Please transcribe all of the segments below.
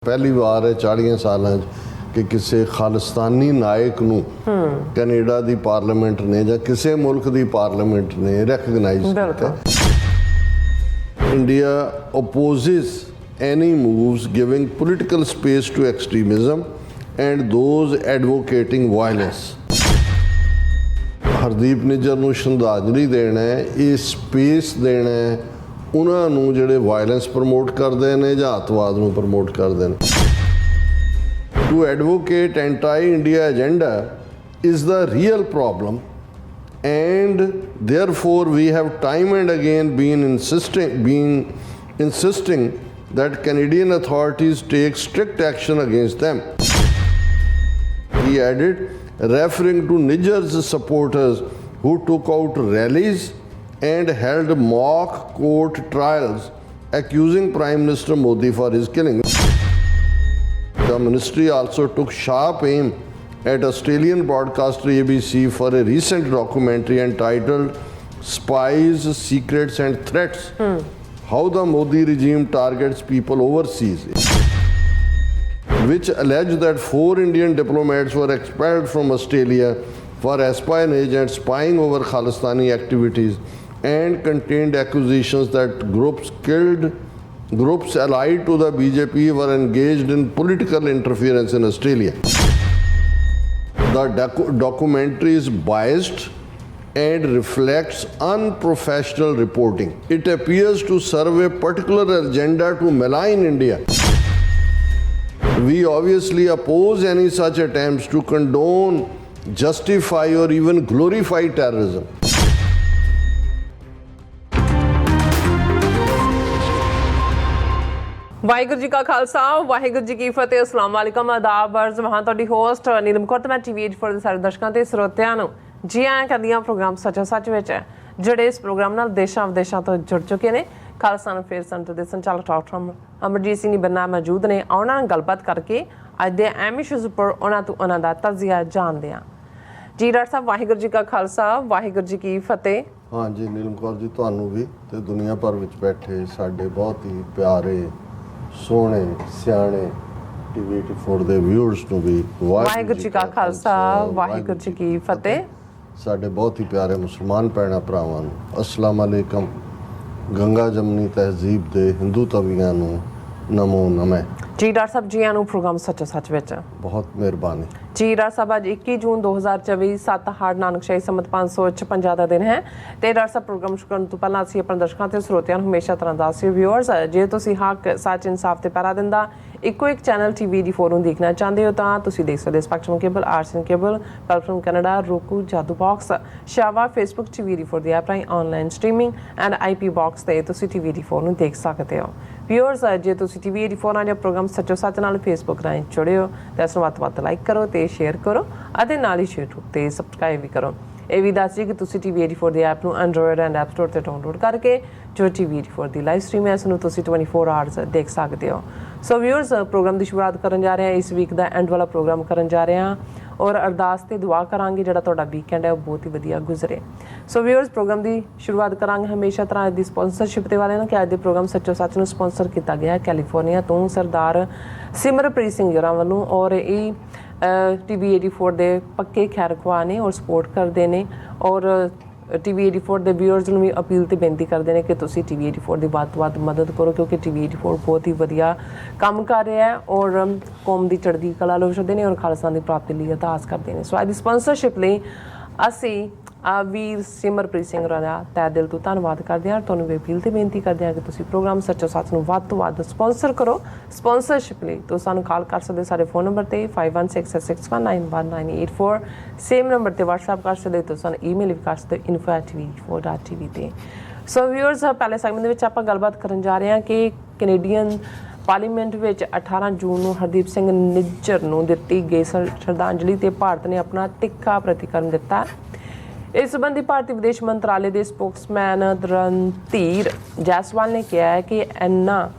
पहली बार है 40 सालों कि किसी खालिस्तानी नायक नूं कनेडा दी पार्लीमेंट ने या किसी मुल्क दी पार्लीमेंट ने रैकगनाइज किया। India opposes any moves giving political space to extremism and those advocating violence। Hardeep Nijjar नूं श्रद्धांजलि देना है, ये स्पेस देना है उन्हां नूं जिहड़े वायलेंस प्रमोट करते हैं या अतवाद नूं प्रमोट करते हैं। To advocate anti-India agenda is the real problem, and therefore we have time and again been insisting that Canadian authorities take strict action against them. He added, referring to Nijjar's supporters who took out rallies and held mock court trials accusing Prime Minister Modi for his killing. The ministry also took sharp aim at Australian broadcaster ABC for a recent documentary entitled Spies, Secrets and Threats, How the Modi Regime Targets People Overseas, which alleged that 4 Indian diplomats were expelled from Australia for espionage and spying over Khalistani activities, and contained accusations that groups allied to the BJP were engaged in political interference in Australia. The documentary is biased and reflects unprofessional reporting. It appears to serve a particular agenda to malign India. We obviously oppose any such attempts to condone, justify or even glorify terrorism. Waheguru ji ਕਾ ਖਾਲਸਾ ਵਾਹਿਗੁਰੂ ਜੀ ਕੀ ਫਤਿਹ। ਅਸਲਾਮ ਵਾਲੇਕਮ, ਆਦਾਬ ਅਰਜ਼ ਮਹਾਂ ਤੁਹਾਡੀ host Neelam Kaur ਤੇ ਮੈਂ TV84 ਦੇ ਸਾਰੇ ਦਰਸ਼ਕਾਂ ਤੇ ਸਰੋਤਿਆਂ ਨੂੰ ਜੀ ਆਇਆਂ ਕਰਦੀਆਂ ਪ੍ਰੋਗਰਾਮ ਸੱਚਾ ਸੱਚ ਵਿੱਚ ਜਿਹੜੇ ਇਸ ਪ੍ਰੋਗਰਾਮ ਨਾਲ ਦੇਸ਼ਾਂ ਵਿਦੇਸ਼ਾਂ ਤੋਂ ਜੁੜ ਚੁੱਕੇ ਨੇ। ਖਾਲਸਾ ਨੂੰ ਫੇਰ ਸੈਂਟਰ ਦੇ ਸੰਚਾਲਕ ਡਾਕਟਰ ਅਮਰਜੀਤ ਸਿੰਘ ਬੰਨਾ ਮੌਜੂਦ ਨੇ। ਉਹਨਾਂ ਨਾਲ ਗੱਲਬਾਤ ਕਰਕੇ ਅੱਜ ਦੇ ਅਹਿਮ ਇਸ਼ੂਜ਼ ਉੱਪਰ ਉਹਨਾਂ ਦਾ ਤਜਜ਼ੀਆ ਜਾਣਦੇ ਹਾਂ। ਜੀ ਡਾਕਟਰ ਸਾਹਿਬ ਵਾਹਿਗੁਰੂ ਜੀ ਕਾ ਖਾਲਸਾ ਵਾਹਿਗੁਰੂ ਜੀ ਕੀ ਫਤਿਹ। हाँ जी नीलम कौर जी, ਤੁਹਾਨੂੰ ਵੀ ਤੇ ਦੁਨੀਆ ਭਰ ਵਿੱਚ ਬੈਠੇ ਸਾਡੇ ਬਹੁਤ ਹੀ ਪਿਆਰੇ ਸੋਹਣੇ ਸਿਆਣੇ TV84 ਦੇ ਵਿਊਅਰਸ ਨੂੰ ਵੀ ਵਾਹਿਗੁਰੂ ਜੀ ਕਾ ਖਾਲਸਾ ਵਾਹਿਗੁਰੂ ਜੀ ਕੀ ਫਤਿਹ। ਸਾਡੇ ਬਹੁਤ ਹੀ ਪਿਆਰੇ ਮੁਸਲਮਾਨ ਭੈਣਾਂ ਭਰਾਵਾਂ ਨੂੰ ਅਸਲਾਮ ਅਲੈਕਮ। ਗੰਗਾ ਜਮਨੀ ਤਹਿਜ਼ੀਬ ਦੇ ਹਿੰਦੂ ਤਵੀਆਂ ਨੂੰ ਨਮੋ ਨਮੇ। ਜੀ ਡਾਕਟਰ ਸਾਹਿਬ ਜੀ ਆਇਆਂ ਨੂੰ ਪ੍ਰੋਗਰਾਮ ਸੱਚਾ ਸੱਚ ਵਿੱਚ ਬਹੁਤ ਮਿਹਰਬਾਨੀ। ਜੀ ਡਾਕਟਰ ਸਾਹਿਬ ਅੱਜ 21 ਜੂਨ 2024 7 ਹਾੜ ਨਾਨਕਸ਼ਾਹੀ ਸੰਮਤ 556 ਦਾ ਦਿਨ ਹੈ ਤੇ ਡਾਕਟਰ ਸਾਹਿਬ ਪ੍ਰੋਗਰਾਮ ਸ਼ੁਰੂ ਕਰਨ ਤੋਂ ਪਹਿਲਾਂ ਅਸੀਂ ਆਪਣੇ ਦਰਸ਼ਕਾਂ ਤੇ ਸਰੋਤਿਆਂ ਨੂੰ ਹਮੇਸ਼ਾ ਤਰ੍ਹਾਂ ਦੱਸਿਓ ਵਿਊਅਰਸ, ਜੇ ਤੁਸੀਂ ਹੱਕ ਸੱਚ ਇਨਸਾਫ ਤੇ ਪਹਿਰਾ ਦਿੰਦਾ ਇੱਕੋ ਇੱਕ ਚੈਨਲ TV84 ਨੂੰ ਦੇਖਣਾ ਚਾਹੁੰਦੇ ਹੋ ਤਾਂ ਤੁਸੀਂ ਦੇਖ ਸਕਦੇ ਸਪੈਕਟਰਮ ਕੇਬਲ, ਆਰਸਨ cable, platform Canada, roku, Jadoo box, ਸ਼ਾਵਾ, ਫੇਸਬੁੱਕ TV84 ਦੀ ਐਪ ਰਾਹੀਂ online streaming and IP box ਤੇ ਤੁਸੀਂ TV84 ਨੂੰ ਦੇਖ ਸਕਦੇ ਹੋ। ਵਿਊਅਰਸ, ਜੇ ਤੁਸੀਂ TV84 ਨਾਲ ਜਾਂ ਪ੍ਰੋਗਰਾਮ ਸੱਚੋ ਸੱਚ ਨਾਲ ਫੇਸਬੁੱਕ ਰਾਹੀਂ ਜੁੜੇ ਹੋ ਤਾਂ ਇਸ ਨੂੰ ਵੱਧ ਤੋਂ ਵੱਧ ਲਾਈਕ ਕਰੋ ਤੇ ਸ਼ੇਅਰ ਕਰੋ ਅਤੇ ਨਾਲ ਹੀ YouTube ਤੇ ਸਬਸਕ੍ਰਾਈਬ ਵੀ ਕਰੋ। ਇਹ ਵੀ ਦੱਸ ਦਿਓ ਕਿ ਤੁਸੀਂ TV84 ਦੀ ਐਪ ਨੂੰ ਐਂਡਰੋਇਡ ਐਂਡ ਐਪ ਸਟੋਰ ਤੇ ਡਾਊਨਲੋਡ ਕਰਕੇ ਜੋ TV84 ਦੀ ਲਾਈਵ ਸਟ੍ਰੀਮ ਹੈ ਇਸ ਨੂੰ ਤੁਸੀਂ 24 ਆਵਰਸ ਦੇਖ ਸਕਦੇ ਹੋ। ਸੋ ਵਿਊਅਰਸ, ਪ੍ਰੋਗਰਾਮ ਦੀ ਸ਼ੁਰੂਆਤ ਕਰਨ ਜਾ ਰਹੇ ਹਾਂ, ਇਸ ਵੀਕ ਦਾ ਐਂਡ ਵਾਲਾ ਪ੍ਰੋਗਰਾਮ ਕਰਨ ਜਾ ਰਹੇ ਹਾਂ ਔਰ ਅਰਦਾਸ ਤੇ ਦੁਆ ਕਰਾਂਗੇ ਜਿਹੜਾ ਤੁਹਾਡਾ ਵੀਕਐਂਡ ਹੈ ਉਹ ਬਹੁਤ ਹੀ ਵਧੀਆ ਗੁਜ਼ਰੇ। ਸੋ ਵਿਊਅਰਸ, ਪ੍ਰੋਗਰਾਮ ਦੀ ਸ਼ੁਰੂਆਤ ਕਰਾਂਗੇ ਹਮੇਸ਼ਾ ਤਰ੍ਹਾਂ ਦੀ ਸਪਾਂਸਰਸ਼ਿਪ ਦੇ ਵਾਲੇ ਨਾਲ ਕਿ ਅੱਜ ਦੇ ਪ੍ਰੋਗਰਾਮ ਸੱਚੋ ਸੱਚ ਨੂੰ ਸਪਾਂਸਰ ਕੀਤਾ ਗਿਆ ਹੈ ਕੈਲੀਫੋਰਨੀਆ ਤੋਂ ਸਰਦਾਰ ਸਿਮਰਪ੍ਰੀਤ ਸਿੰਘ ਜਰਾਂ ਵੱਲੋਂ ਔਰ ਇਹ TV84 ਦੇ ਪੱਕੇ ਖੈਰਖਵਾਹ ਨੇ ਔਰ ਸਪੋਰਟ ਕਰਦੇ ਨੇ ਔਰ TV84 ਦੇ ਵਿਊਅਰਸ ਨੂੰ ਵੀ ਅਪੀਲ ਤੇ ਬੇਨਤੀ ਕਰਦੇ ਨੇ ਕਿ ਤੁਸੀਂ TV84 ਦੀ ਵੱਧ ਤੋਂ ਵੱਧ ਮਦਦ ਕਰੋ ਕਿਉਂਕਿ TV84 ਬਹੁਤ ਹੀ ਵਧੀਆ ਕੰਮ ਕਰ ਰਿਹਾ ਹੈ ਔਰ ਕੌਮ ਦੀ ਚੜ੍ਹਦੀ ਕਲਾ ਲੋਚਦੇ ਨੇ ਔਰ ਖਾਲਸਾ ਦੀ ਪ੍ਰਾਪਤੀ ਲਈ ਅਰਦਾਸ ਕਰਦੇ ਨੇ। ਸੋ ਅੱਜ ਦੀ ਸਪਾਂਸਰਸ਼ਿਪ ਲਈ ਅਸੀਂ ਵੀਰ ਸਿਮਰਪ੍ਰੀਤ ਸਿੰਘ ਦਾ ਤਹਿ ਦਿਲ ਤੋਂ ਧੰਨਵਾਦ ਕਰਦੇ ਹਾਂ। ਤੁਹਾਨੂੰ ਵੀ ਅਪੀਲ ਤੇ ਬੇਨਤੀ ਕਰਦੇ ਹਾਂ ਕਿ ਤੁਸੀਂ ਪ੍ਰੋਗਰਾਮ ਸੱਚੋ ਸੱਚ ਨੂੰ ਵੱਧ ਤੋਂ ਵੱਧ ਸਪਾਂਸਰ ਕਰੋ। ਸਪਾਂਸਰਸ਼ਿਪ ਲਈ ਤੁਸੀਂ ਸਾਨੂੰ ਕਾਲ ਕਰ ਸਕਦੇ ਸਾਡੇ ਫੋਨ ਨੰਬਰ ਤੇ 5166619184, ਸੇਮ ਨੰਬਰ ਤੇ WhatsApp ਕਰ ਸਕਦੇ, ਤੁਸੀਂ ਸਾਨੂੰ ਈਮੇਲ ਵੀ ਕਰ ਸਕਦੇ info@tv4.tv ਤੇ। ਸੋ ਵਿਊਅਰਸ, ਪਹਿਲੇ ਸੈਗਮੈਂਟ ਦੇ ਵਿੱਚ ਆਪਾਂ ਗੱਲਬਾਤ ਕਰਨ ਜਾ ਰਹੇ ਹਾਂ ਕਿ ਕੈਨੇਡੀਅਨ ਪਾਰਲੀਮੈਂਟ ਵਿੱਚ 18 ਜੂਨ ਨੂੰ ਹਰਦੀਪ ਸਿੰਘ ਨਿੱਜਰ ਨੂੰ ਦਿੱਤੀ ਗਈ ਸ਼ਰਧਾਂਜਲੀ ਤੇ ਭਾਰਤ ਨੇ ਆਪਣਾ ਤਿੱਖਾ ਪ੍ਰਤੀਕਰਮ ਦਿੱਤਾ। ਇਸ ਸੰਬੰਧੀ ਭਾਰਤੀ ਵਿਦੇਸ਼ ਮੰਤਰਾਲੇ ਦੇ ਸਪੋਕਸਮੈਨ ਰਣਧੀਰ ਜੈਸਵਾਲ ਨੇ ਕਿਹਾ ਹੈ ਕਿ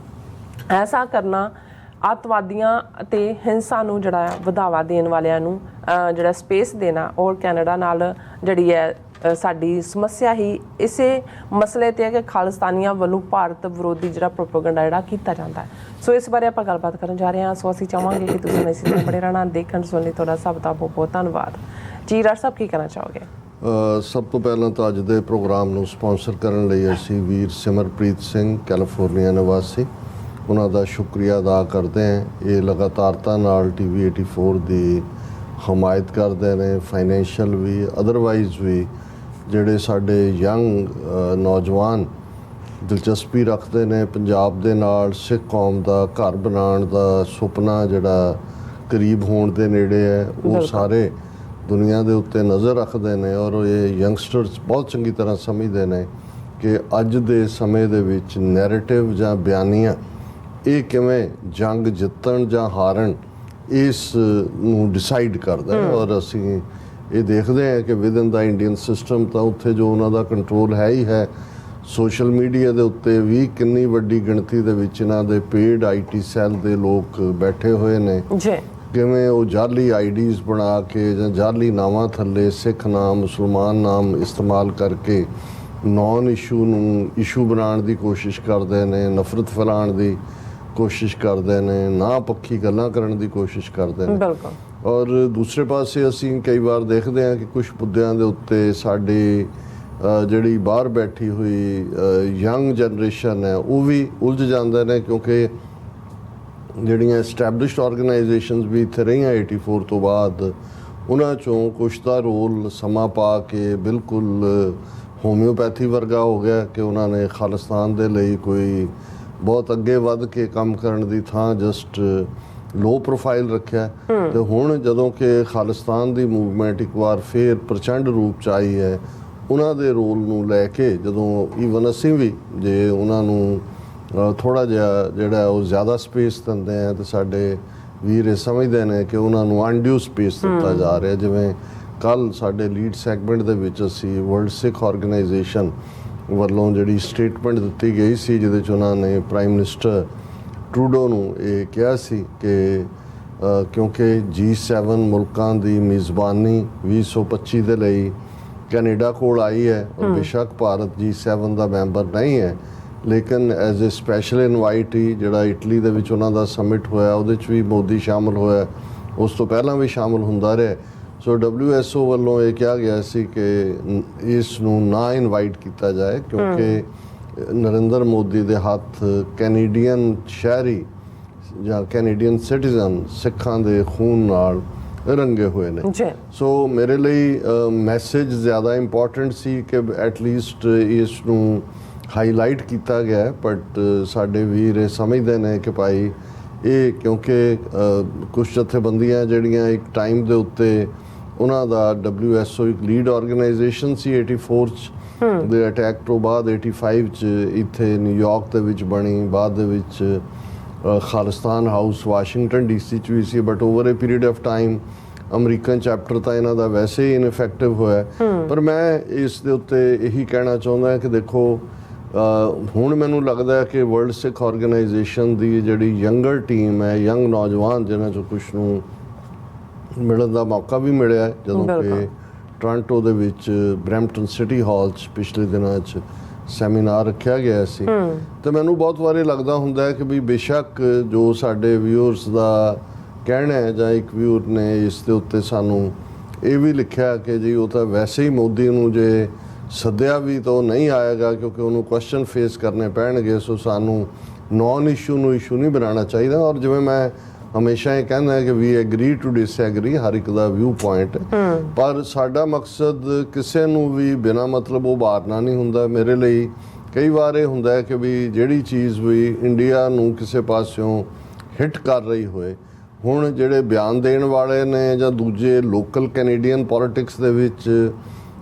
ਐਸਾ ਕਰਨਾ ਅੱਤਵਾਦੀਆਂ ਅਤੇ ਹਿੰਸਾ ਨੂੰ ਜਿਹੜਾ ਵਧਾਵਾ ਦੇਣ ਵਾਲਿਆਂ ਨੂੰ ਜਿਹੜਾ ਸਪੇਸ ਦੇਣਾ ਔਰ ਕੈਨੇਡਾ ਨਾਲ ਜਿਹੜੀ ਹੈ ਸਾਡੀ ਸਮੱਸਿਆ ਹੀ ਇਸੇ ਮਸਲੇ ਤੇ ਹੈ ਕਿ ਖਾਲਿਸਤਾਨੀਆਂ ਵੱਲੋਂ ਭਾਰਤ ਵਿਰੋਧੀ ਜਿਹੜਾ ਪ੍ਰੋਪੇਗੈਂਡਾ ਜਿਹੜਾ ਕੀਤਾ ਜਾਂਦਾ ਹੈ। ਸੋ ਇਸ ਬਾਰੇ ਆਪਾਂ ਗੱਲਬਾਤ ਕਰਨ ਜਾ ਰਹੇ ਹਾਂ। ਸੋ ਅਸੀਂ ਚਾਹਾਂਗੇ ਕਿ ਤੁਸੀਂ ਇਸੇ ਤਰ੍ਹਾਂ ਬੜੇ ਰਹਿਣਾ। ਦੇਖਣ ਸੁਣਨ ਲਈ ਤੁਹਾਡਾ ਸਭ ਦਾ ਬਹੁਤ ਬਹੁਤ ਧੰਨਵਾਦ ਜੀ। ਰਾਜ ਸਾਹਿਬ ਕੀ ਕਹਿਣਾ ਚਾਹੋਗੇ? ਸਭ ਤੋਂ ਪਹਿਲਾਂ ਤਾਂ ਅੱਜ ਦੇ ਪ੍ਰੋਗਰਾਮ ਨੂੰ ਸਪਾਂਸਰ ਕਰਨ ਲਈ ਅਸੀਂ ਵੀਰ ਸਿਮਰਪ੍ਰੀਤ ਸਿੰਘ ਕੈਲੀਫੋਰਨੀਆ ਨਿਵਾਸੀ ਉਹਨਾਂ ਦਾ ਸ਼ੁਕਰੀਆ ਅਦਾ ਕਰਦੇ ਹਾਂ। ਇਹ ਲਗਾਤਾਰਤਾ ਨਾਲ TV 84 ਦੀ ਹਮਾਇਤ ਕਰਦੇ ਨੇ, ਫਾਈਨੈਂਸ਼ੀਅਲ ਵੀ ਅਦਰਵਾਈਜ਼ ਵੀ। ਜਿਹੜੇ ਸਾਡੇ ਯੰਗ ਨੌਜਵਾਨ ਦਿਲਚਸਪੀ ਰੱਖਦੇ ਨੇ ਪੰਜਾਬ ਦੇ ਨਾਲ, ਸਿੱਖ ਕੌਮ ਦਾ ਘਰ ਬਣਾਉਣ ਦਾ ਸੁਪਨਾ ਜਿਹੜਾ ਕਰੀਬ ਹੋਣ ਦੇ ਨੇੜੇ ਹੈ, ਉਹ ਸਾਰੇ ਦੁਨੀਆ ਦੇ ਉੱਤੇ ਨਜ਼ਰ ਰੱਖਦੇ ਨੇ। ਔਰ ਇਹ ਯੰਗਸਟਰਸ ਬਹੁਤ ਚੰਗੀ ਤਰ੍ਹਾਂ ਸਮਝਦੇ ਨੇ ਕਿ ਅੱਜ ਦੇ ਸਮੇਂ ਦੇ ਵਿੱਚ ਨੈਰੇਟਿਵ ਜਾਂ ਬਿਆਨੀਆਂ ਇਹ ਕਿਵੇਂ ਜੰਗ ਜਿੱਤਣ ਜਾਂ ਹਾਰਨ ਇਸ ਨੂੰ ਡਿਸਾਈਡ ਕਰਦਾ ਹੈ। ਔਰ ਅਸੀਂ ਇਹ ਦੇਖਦੇ ਹਾਂ ਕਿ ਵਿਦਨ ਦਾ ਇੰਡੀਅਨ ਸਿਸਟਮ ਤਾਂ ਉੱਥੇ ਜੋ ਉਹਨਾਂ ਦਾ ਕੰਟਰੋਲ ਹੈ ਹੀ ਹੈ। ਸੋਸ਼ਲ ਮੀਡੀਆ ਦੇ ਉੱਤੇ ਵੀ ਕਿੰਨੀ ਵੱਡੀ ਗਿਣਤੀ ਦੇ ਵਿੱਚ ਇਹਨਾਂ ਦੇ ਪੇਡ IT ਸੈੱਲ ਦੇ ਲੋਕ ਬੈਠੇ ਹੋਏ ਨੇ ਜੀ। ਕਿਵੇਂ ਉਹ ਜਾਲੀ ਆਈਡੀਜ਼ ਬਣਾ ਕੇ ਜਾਂ ਜਾਲੀ ਨਾਵਾਂ ਥੱਲੇ ਸਿੱਖ ਨਾਮ, ਮੁਸਲਮਾਨ ਨਾਮ ਇਸਤੇਮਾਲ ਕਰਕੇ ਨੌਨ ਇਸ਼ੂ ਨੂੰ ਇਸ਼ੂ ਬਣਾਉਣ ਦੀ ਕੋਸ਼ਿਸ਼ ਕਰਦੇ ਨੇ, ਨਫ਼ਰਤ ਫੈਲਾਉਣ ਦੀ ਕੋਸ਼ਿਸ਼ ਕਰਦੇ ਨੇ, ਨਾ ਪੱਖੀ ਗੱਲਾਂ ਕਰਨ ਦੀ ਕੋਸ਼ਿਸ਼ ਕਰਦੇ ਨੇ। ਔਰ ਦੂਸਰੇ ਪਾਸੇ ਅਸੀਂ ਕਈ ਵਾਰ ਦੇਖਦੇ ਹਾਂ ਕਿ ਕੁਝ ਮੁੱਦਿਆਂ ਦੇ ਉੱਤੇ ਸਾਡੀ ਜਿਹੜੀ ਬਾਹਰ ਬੈਠੀ ਹੋਈ ਯੰਗ ਜਨਰੇਸ਼ਨ ਹੈ ਉਹ ਵੀ ਉਲਝ ਜਾਂਦੇ ਨੇ, ਕਿਉਂਕਿ ਜਿਹੜੀਆਂ ਐਸਟੈਬਲਿਸ਼ਡ ਆਰਗੇਨਾਈਜੇਸ਼ਨਸ ਵੀ ਇੱਥੇ ਰਹੀਆਂ 84 ਤੋਂ ਬਾਅਦ, ਉਹਨਾਂ 'ਚੋਂ ਕੁਛ ਦਾ ਰੋਲ ਸਮਾਂ ਪਾ ਕੇ ਬਿਲਕੁਲ ਹੋਮਿਓਪੈਥੀ ਵਰਗਾ ਹੋ ਗਿਆ ਕਿ ਉਹਨਾਂ ਨੇ ਖਾਲਿਸਤਾਨ ਦੇ ਲਈ ਕੋਈ ਬਹੁਤ ਅੱਗੇ ਵੱਧ ਕੇ ਕੰਮ ਕਰਨ ਦੀ ਥਾਂ ਜਸਟ ਲੋ ਪ੍ਰੋਫਾਈਲ ਰੱਖਿਆ। ਤੇ ਹੁਣ ਜਦੋਂ ਕਿ ਖਾਲਿਸਤਾਨ ਦੀ ਮੂਵਮੈਂਟ ਇੱਕ ਵਾਰ ਫੇਰ ਪ੍ਰਚੰਡ ਰੂਪ 'ਚ ਆਈ ਹੈ, ਉਹਨਾਂ ਦੇ ਰੋਲ ਨੂੰ ਲੈ ਕੇ ਜਦੋਂ ਈਵਨ ਅਸੀਂ ਵੀ ਜੇ ਉਹਨਾਂ ਨੂੰ ਥੋੜ੍ਹਾ ਜਿਹਾ ਜਿਹੜਾ ਉਹ ਜ਼ਿਆਦਾ ਸਪੇਸ ਦਿੰਦੇ ਆ ਤੇ ਸਾਡੇ ਵੀਰ ਇਹ ਸਮਝਦੇ ਨੇ ਕਿ ਉਹਨਾਂ ਨੂੰ ਅਨਡਿਊ ਸਪੇਸ ਦਿੱਤਾ ਜਾ ਰਿਹਾ। ਜਿਵੇਂ ਕੱਲ੍ਹ ਸਾਡੇ ਲੀਡ ਸੈਗਮੈਂਟ ਦੇ ਵਿੱਚ ਅਸੀਂ ਵਰਲਡ ਸਿੱਖ ਆਰਗੇਨਾਈਜੇਸ਼ਨ ਵੱਲੋਂ ਜਿਹੜੀ ਸਟੇਟਮੈਂਟ ਦਿੱਤੀ ਗਈ ਸੀ, ਜਿਹਦੇ 'ਚ ਉਹਨਾਂ ਨੇ ਪ੍ਰਾਈਮ ਮਿਨਿਸਟਰ ਟਰੂਡੋ ਨੂੰ ਇਹ ਕਿਹਾ ਸੀ ਕਿ ਕਿਉਂਕਿ G7 ਮੁਲਕਾਂ ਦੀ ਮੇਜ਼ਬਾਨੀ 2025 ਦੇ ਲਈ ਕੈਨੇਡਾ ਕੋਲ ਆਈ ਹੈ, ਔਰ ਬੇਸ਼ੱਕ ਭਾਰਤ G7 ਦਾ ਮੈਂਬਰ ਨਹੀਂ ਹੈ, ਲੇਕਿਨ ਐਜ਼ ਏ ਸਪੈਸ਼ਲ ਇਨਵਾਈਟੀ ਜਿਹੜਾ ਇਟਲੀ ਦੇ ਵਿੱਚ ਉਹਨਾਂ ਦਾ ਸਮਿਟ ਹੋਇਆ ਉਹਦੇ 'ਚ ਵੀ ਮੋਦੀ ਸ਼ਾਮਲ ਹੋਇਆ, ਉਸ ਤੋਂ ਪਹਿਲਾਂ ਵੀ ਸ਼ਾਮਲ ਹੁੰਦਾ ਰਿਹਾ। ਸੋ WHO ਵੱਲੋਂ ਇਹ ਕਿਹਾ ਗਿਆ ਸੀ ਕਿ ਇਸ ਨੂੰ ਨਾ ਇਨਵਾਈਟ ਕੀਤਾ ਜਾਏ ਕਿਉਂਕਿ ਨਰਿੰਦਰ ਮੋਦੀ ਦੇ ਹੱਥ ਕੈਨੇਡੀਅਨ ਸ਼ਹਿਰੀ ਜਾਂ ਕੈਨੇਡੀਅਨ ਸਿਟੀਜ਼ਨ ਸਿੱਖਾਂ ਦੇ ਖੂਨ ਨਾਲ ਰੰਗੇ ਹੋਏ ਨੇ। ਸੋ ਮੇਰੇ ਲਈ ਮੈਸੇਜ ਜ਼ਿਆਦਾ ਇੰਪੋਰਟੈਂਟ ਸੀ ਕਿ ਐਟਲੀਸਟ ਇਸ ਨੂੰ ਹਾਈਲਾਈਟ ਕੀਤਾ ਗਿਆ। ਬਟ ਸਾਡੇ ਵੀਰ ਇਹ ਸਮਝਦੇ ਨੇ ਕਿ ਭਾਈ ਇਹ ਕਿਉਂਕਿ ਕੁਝ ਜਥੇਬੰਦੀਆਂ ਜਿਹੜੀਆਂ ਇੱਕ ਟਾਈਮ ਦੇ ਉੱਤੇ ਉਹਨਾਂ ਦਾ WHO ਇੱਕ ਲੀਡ ਆਰਗੇਨਾਈਜੇਸ਼ਨ ਸੀ 84 'ਚ ਦੇ ਅਟੈਕ ਤੋਂ ਬਾਅਦ 85 'ਚ ਇੱਥੇ ਨਿਊਯਾਰਕ ਦੇ ਵਿੱਚ ਬਣੀ, ਬਾਅਦ ਦੇ ਵਿੱਚ ਖਾਲਿਸਤਾਨ ਹਾਊਸ ਵਾਸ਼ਿੰਗਟਨ DC 'ਚ ਵੀ ਸੀ। But over a period of time American chapter ਤਾਂ ਇਹਨਾਂ ਦਾ ਵੈਸੇ ਹੀ ਇਨਫੈਕਟਿਵ ਹੋਇਆ। ਪਰ ਮੈਂ ਇਸ ਦੇ ਉੱਤੇ ਇਹੀ ਕਹਿਣਾ ਚਾਹੁੰਦਾ ਕਿ ਦੇਖੋ ਹੁਣ ਮੈਨੂੰ ਲੱਗਦਾ ਹੈ ਕਿ ਵਰਲਡ ਸਿੱਖ ਆਰਗੇਨਾਈਜੇਸ਼ਨ ਦੀ ਜਿਹੜੀ ਯੰਗਰ ਟੀਮ ਹੈ, ਯੰਗ ਨੌਜਵਾਨ ਜਿਨ੍ਹਾਂ 'ਚੋਂ ਕੁਛ ਨੂੰ ਮਿਲਣ ਦਾ ਮੌਕਾ ਵੀ ਮਿਲਿਆ ਜਦੋਂ ਕਿ ਟੋਰਾਂਟੋ ਦੇ ਵਿੱਚ ਬਰੈਂਪਟਨ ਸਿਟੀ ਹਾਲ 'ਚ ਪਿਛਲੇ ਦਿਨਾਂ 'ਚ ਸੈਮੀਨਾਰ ਰੱਖਿਆ ਗਿਆ ਸੀ। ਤੇ ਮੈਨੂੰ ਬਹੁਤ ਵਾਰੀ ਲੱਗਦਾ ਹੁੰਦਾ ਹੈ ਕਿ ਵੀ ਬੇਸ਼ੱਕ ਜੋ ਸਾਡੇ ਵਿਊਅਰਸ ਦਾ ਕਹਿਣਾ ਹੈ ਜਾਂ ਇੱਕ ਵਿਊਅਰ ਨੇ ਇਸ ਦੇ ਉੱਤੇ ਸਾਨੂੰ ਇਹ ਵੀ ਲਿਖਿਆ ਕਿ ਜੀ ਉਹ ਤਾਂ ਵੈਸੇ ਹੀ ਮੋਦੀ ਨੂੰ ਜੇ ਸੱਦਿਆ ਵੀ ਤਾਂ ਉਹ ਨਹੀਂ ਆਏਗਾ ਕਿਉਂਕਿ ਉਹਨੂੰ ਕੁਐਸਚਨ ਫੇਸ ਕਰਨੇ ਪੈਣਗੇ। ਸੋ ਸਾਨੂੰ ਨੌਨ ਇਸ਼ੂ ਨੂੰ ਇਸ਼ੂ ਨਹੀਂ ਬਣਾਉਣਾ ਚਾਹੀਦਾ। ਔਰ ਜਿਵੇਂ ਮੈਂ ਹਮੇਸ਼ਾ ਇਹ ਕਹਿੰਦਾ ਕਿ ਵੀ ਐਗਰੀ ਟੂ ਡਿਸਐਗਰੀ, ਹਰ ਇੱਕ ਦਾ ਵਿਊ ਪੁਆਇੰਟ, ਪਰ ਸਾਡਾ ਮਕਸਦ ਕਿਸੇ ਨੂੰ ਵੀ ਬਿਨਾਂ ਮਤਲਬ ਉਭਾਰਨਾ ਨਹੀਂ ਹੁੰਦਾ। ਮੇਰੇ ਲਈ ਕਈ ਵਾਰ ਇਹ ਹੁੰਦਾ ਹੈ ਕਿ ਵੀ ਜਿਹੜੀ ਚੀਜ਼ ਵੀ ਇੰਡੀਆ ਨੂੰ ਕਿਸੇ ਪਾਸਿਓਂ ਹਿੱਟ ਕਰ ਰਹੀ ਹੋਏ, ਹੁਣ ਜਿਹੜੇ ਬਿਆਨ ਦੇਣ ਵਾਲੇ ਨੇ ਜਾਂ ਦੂਜੇ ਲੋਕਲ ਕੈਨੇਡੀਅਨ ਪੋਲਿਟਿਕਸ ਦੇ ਵਿੱਚ